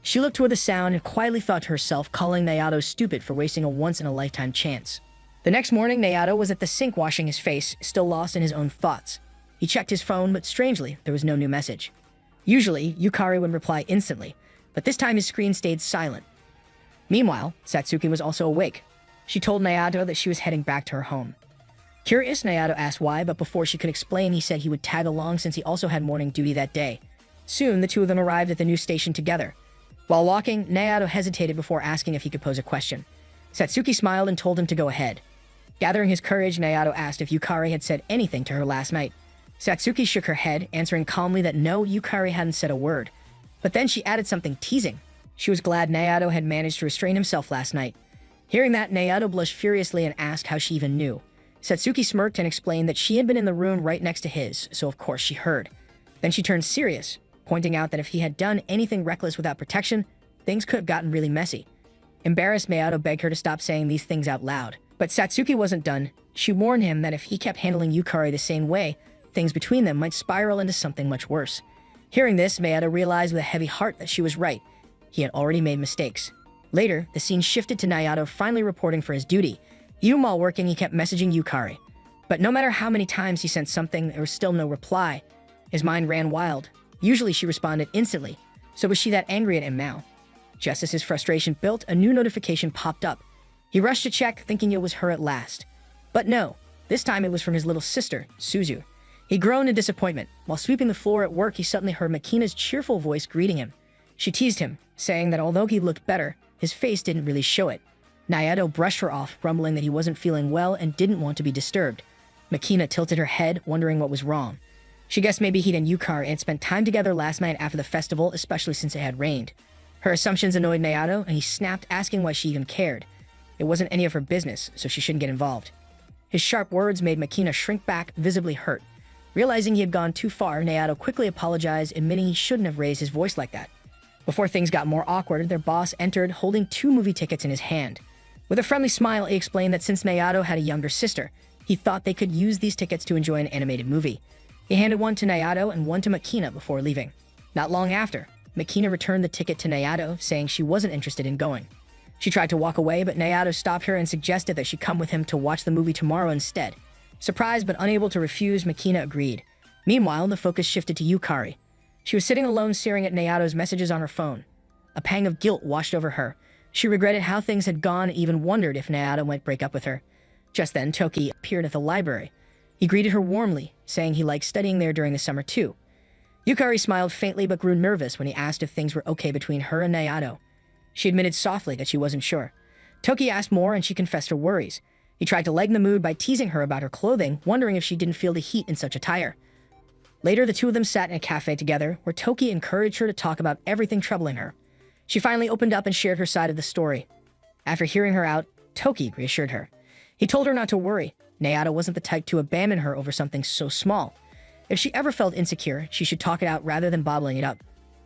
She looked toward the sound and quietly thought to herself, calling Nayato stupid for wasting a once-in-a-lifetime chance. The next morning, Nayato was at the sink washing his face, still lost in his own thoughts. He checked his phone, but strangely, there was no new message. Usually, Yukari would reply instantly, but this time his screen stayed silent. Meanwhile, Satsuki was also awake. She told Nayato that she was heading back to her home. Curious, Nayato asked why, but before she could explain, he said he would tag along since he also had morning duty that day. Soon, the two of them arrived at the new station together. While walking, Naoto hesitated before asking if he could pose a question. Satsuki smiled and told him to go ahead. Gathering his courage, Naoto asked if Yukari had said anything to her last night. Satsuki shook her head, answering calmly that no, Yukari hadn't said a word. But then she added something teasing. She was glad Naoto had managed to restrain himself last night. Hearing that, Naoto blushed furiously and asked how she even knew. Satsuki smirked and explained that she had been in the room right next to his, so of course she heard. Then she turned serious, pointing out that if he had done anything reckless without protection, things could have gotten really messy. Embarrassed, Naoto begged her to stop saying these things out loud. But Satsuki wasn't done. She warned him that if he kept handling Yukari the same way, things between them might spiral into something much worse. Hearing this, Naoto realized with a heavy heart that she was right. He had already made mistakes. Later, the scene shifted to Naoto finally reporting for his duty. Even while working, he kept messaging Yukari. But no matter how many times he sent something, there was still no reply. His mind ran wild. Usually she responded instantly. So was she that angry at him now? Just as his frustration built, a new notification popped up. He rushed to check, thinking it was her at last. But no, this time it was from his little sister, Suzu. He groaned in disappointment. While sweeping the floor at work, he suddenly heard Makina's cheerful voice greeting him. She teased him, saying that although he looked better, his face didn't really show it. Naoto brushed her off, grumbling that he wasn't feeling well and didn't want to be disturbed. Makina tilted her head, wondering what was wrong. She guessed maybe he and Yukari had spent time together last night after the festival, especially since it had rained. Her assumptions annoyed Naoto, and he snapped, asking why she even cared. It wasn't any of her business, so she shouldn't get involved. His sharp words made Makina shrink back, visibly hurt. Realizing he had gone too far, Naoto quickly apologized, admitting he shouldn't have raised his voice like that. Before things got more awkward, their boss entered, holding 2 movie tickets in his hand. With a friendly smile, he explained that since Naoto had a younger sister, he thought they could use these tickets to enjoy an animated movie. He handed one to Naoto and one to Makina before leaving. Not long after, Makina returned the ticket to Naoto, saying she wasn't interested in going. She tried to walk away, but Naoto stopped her and suggested that she come with him to watch the movie tomorrow instead. Surprised but unable to refuse, Makina agreed. Meanwhile, the focus shifted to Yukari. She was sitting alone staring at Naoto's messages on her phone. A pang of guilt washed over her. She regretted how things had gone and even wondered if Naoto might break up with her. Just then, Toki appeared at the library. He greeted her warmly, saying he liked studying there during the summer too. Yukari smiled faintly but grew nervous when he asked if things were okay between her and Naoto. She admitted softly that she wasn't sure. Toki asked more and she confessed her worries. He tried to lighten the mood by teasing her about her clothing, wondering if she didn't feel the heat in such attire. Later, the two of them sat in a cafe together, where Toki encouraged her to talk about everything troubling her. She finally opened up and shared her side of the story. After hearing her out, Toki reassured her. He told her not to worry. Naoto wasn't the type to abandon her over something so small. If she ever felt insecure, she should talk it out rather than bottling it up.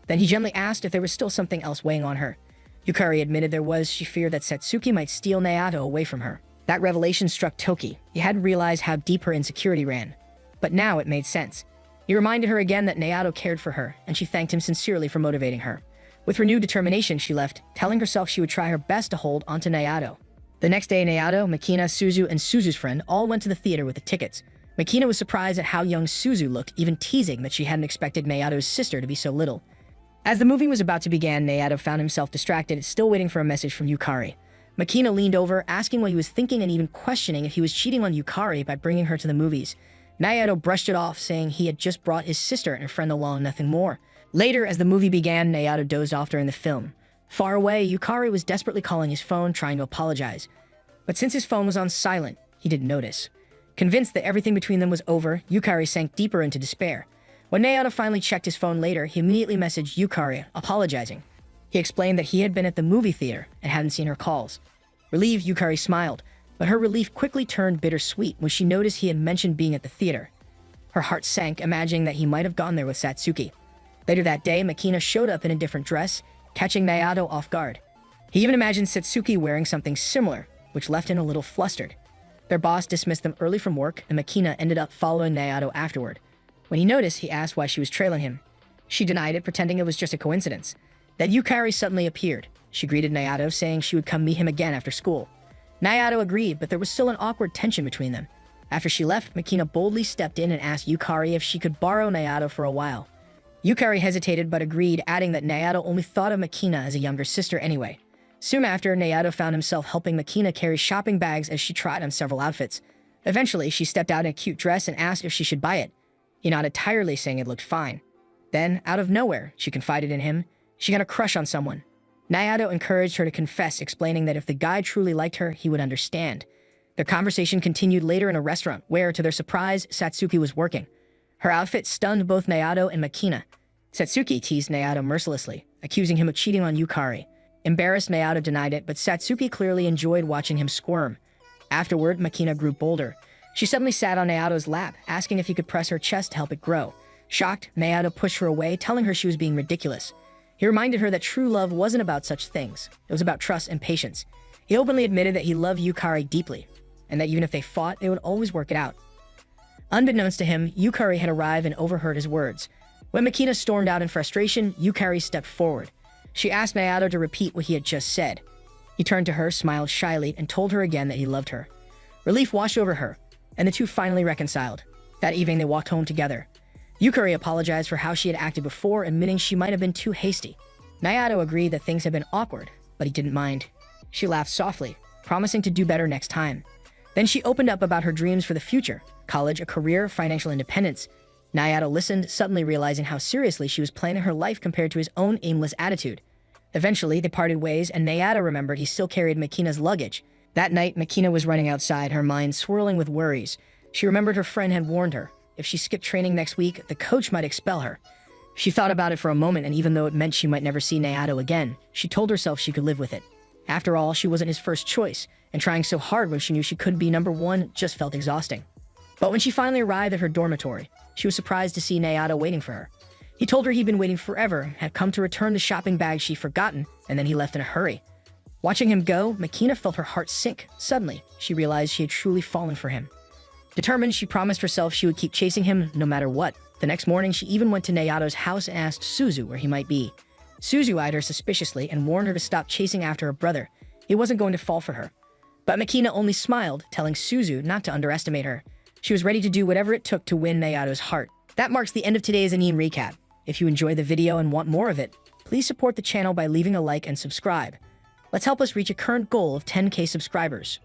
Then he gently asked if there was still something else weighing on her. Yukari admitted there was. She feared that Satsuki might steal Naoto away from her. That revelation struck Toki. He hadn't realized how deep her insecurity ran. But now it made sense. He reminded her again that Naoto cared for her, and she thanked him sincerely for motivating her. With renewed determination, she left, telling herself she would try her best to hold onto Naoto. The next day, Naoto, Makina, Suzu, and Suzu's friend all went to the theater with the tickets. Makina was surprised at how young Suzu looked, even teasing that she hadn't expected Naoto's sister to be so little. As the movie was about to begin, Naoto found himself distracted, still waiting for a message from Yukari. Makina leaned over, asking what he was thinking and even questioning if he was cheating on Yukari by bringing her to the movies. Naoto brushed it off, saying he had just brought his sister and her friend along, nothing more. Later, as the movie began, Naoto dozed off during the film. Far away, Yukari was desperately calling his phone, trying to apologize. But since his phone was on silent, he didn't notice. Convinced that everything between them was over, Yukari sank deeper into despair. When Naoto finally checked his phone later, he immediately messaged Yukari, apologizing. He explained that he had been at the movie theater and hadn't seen her calls. Relieved, Yukari smiled, but her relief quickly turned bittersweet when she noticed he had mentioned being at the theater. Her heart sank, imagining that he might have gone there with Satsuki. Later that day, Makina showed up in a different dress, catching Naoto off guard. He even imagined Satsuki wearing something similar, which left him a little flustered. Their boss dismissed them early from work, and Makina ended up following Naoto afterward. When he noticed, he asked why she was trailing him. She denied it, pretending it was just a coincidence. Then Yukari suddenly appeared. She greeted Naoto, saying she would come meet him again after school. Naoto agreed, but there was still an awkward tension between them. After she left, Makina boldly stepped in and asked Yukari if she could borrow Naoto for a while. Yukari hesitated but agreed, adding that Naoto only thought of Makina as a younger sister anyway. Soon after, Naoto found himself helping Makina carry shopping bags as she tried on several outfits. Eventually, she stepped out in a cute dress and asked if she should buy it. He nodded tiredly, saying it looked fine. Then, out of nowhere, she confided in him. She got a crush on someone. Nayato encouraged her to confess, explaining that if the guy truly liked her, he would understand. Their conversation continued later in a restaurant where, to their surprise, Satsuki was working. Her outfit stunned both Nayato and Makina. Satsuki teased Nayato mercilessly, accusing him of cheating on Yukari. Embarrassed, Nayato denied it, but Satsuki clearly enjoyed watching him squirm. Afterward, Makina grew bolder. She suddenly sat on Nayato's lap, asking if he could press her chest to help it grow. Shocked, Nayato pushed her away, telling her she was being ridiculous. He reminded her that true love wasn't about such things. It was about trust and patience. He openly admitted that he loved Yukari deeply, and that even if they fought, they would always work it out. Unbeknownst to him, Yukari had arrived and overheard his words. When Makina stormed out in frustration, Yukari stepped forward. She asked Nayato to repeat what he had just said. He turned to her, smiled shyly, and told her again that he loved her. Relief washed over her, and the two finally reconciled. That evening, they walked home together. Yukari apologized for how she had acted before, admitting she might have been too hasty. Nayato agreed that things had been awkward, but he didn't mind. She laughed softly, promising to do better next time. Then she opened up about her dreams for the future: college, a career, financial independence. Nayato listened, suddenly realizing how seriously she was planning her life compared to his own aimless attitude. Eventually, they parted ways, and Nayato remembered he still carried Makina's luggage. That night, Makina was running outside, her mind swirling with worries. She remembered her friend had warned her. If she skipped training next week, the coach might expel her. She thought about it for a moment, and even though it meant she might never see Nayato again, she told herself she could live with it. After all, she wasn't his first choice, and trying so hard when she knew she couldn't be number one just felt exhausting. But when she finally arrived at her dormitory, she was surprised to see Nayato waiting for her. He told her he'd been waiting forever, had come to return the shopping bag she'd forgotten, and then he left in a hurry. Watching him go, Makina felt her heart sink. Suddenly, she realized she had truly fallen for him. Determined, she promised herself she would keep chasing him no matter what. The next morning, she even went to Nayato's house and asked Suzu where he might be. Suzu eyed her suspiciously and warned her to stop chasing after her brother. He wasn't going to fall for her. But Makina only smiled, telling Suzu not to underestimate her. She was ready to do whatever it took to win Nayato's heart. That marks the end of today's anime recap. If you enjoyed the video and want more of it, please support the channel by leaving a like and subscribe. Let's help us reach a current goal of 10K subscribers.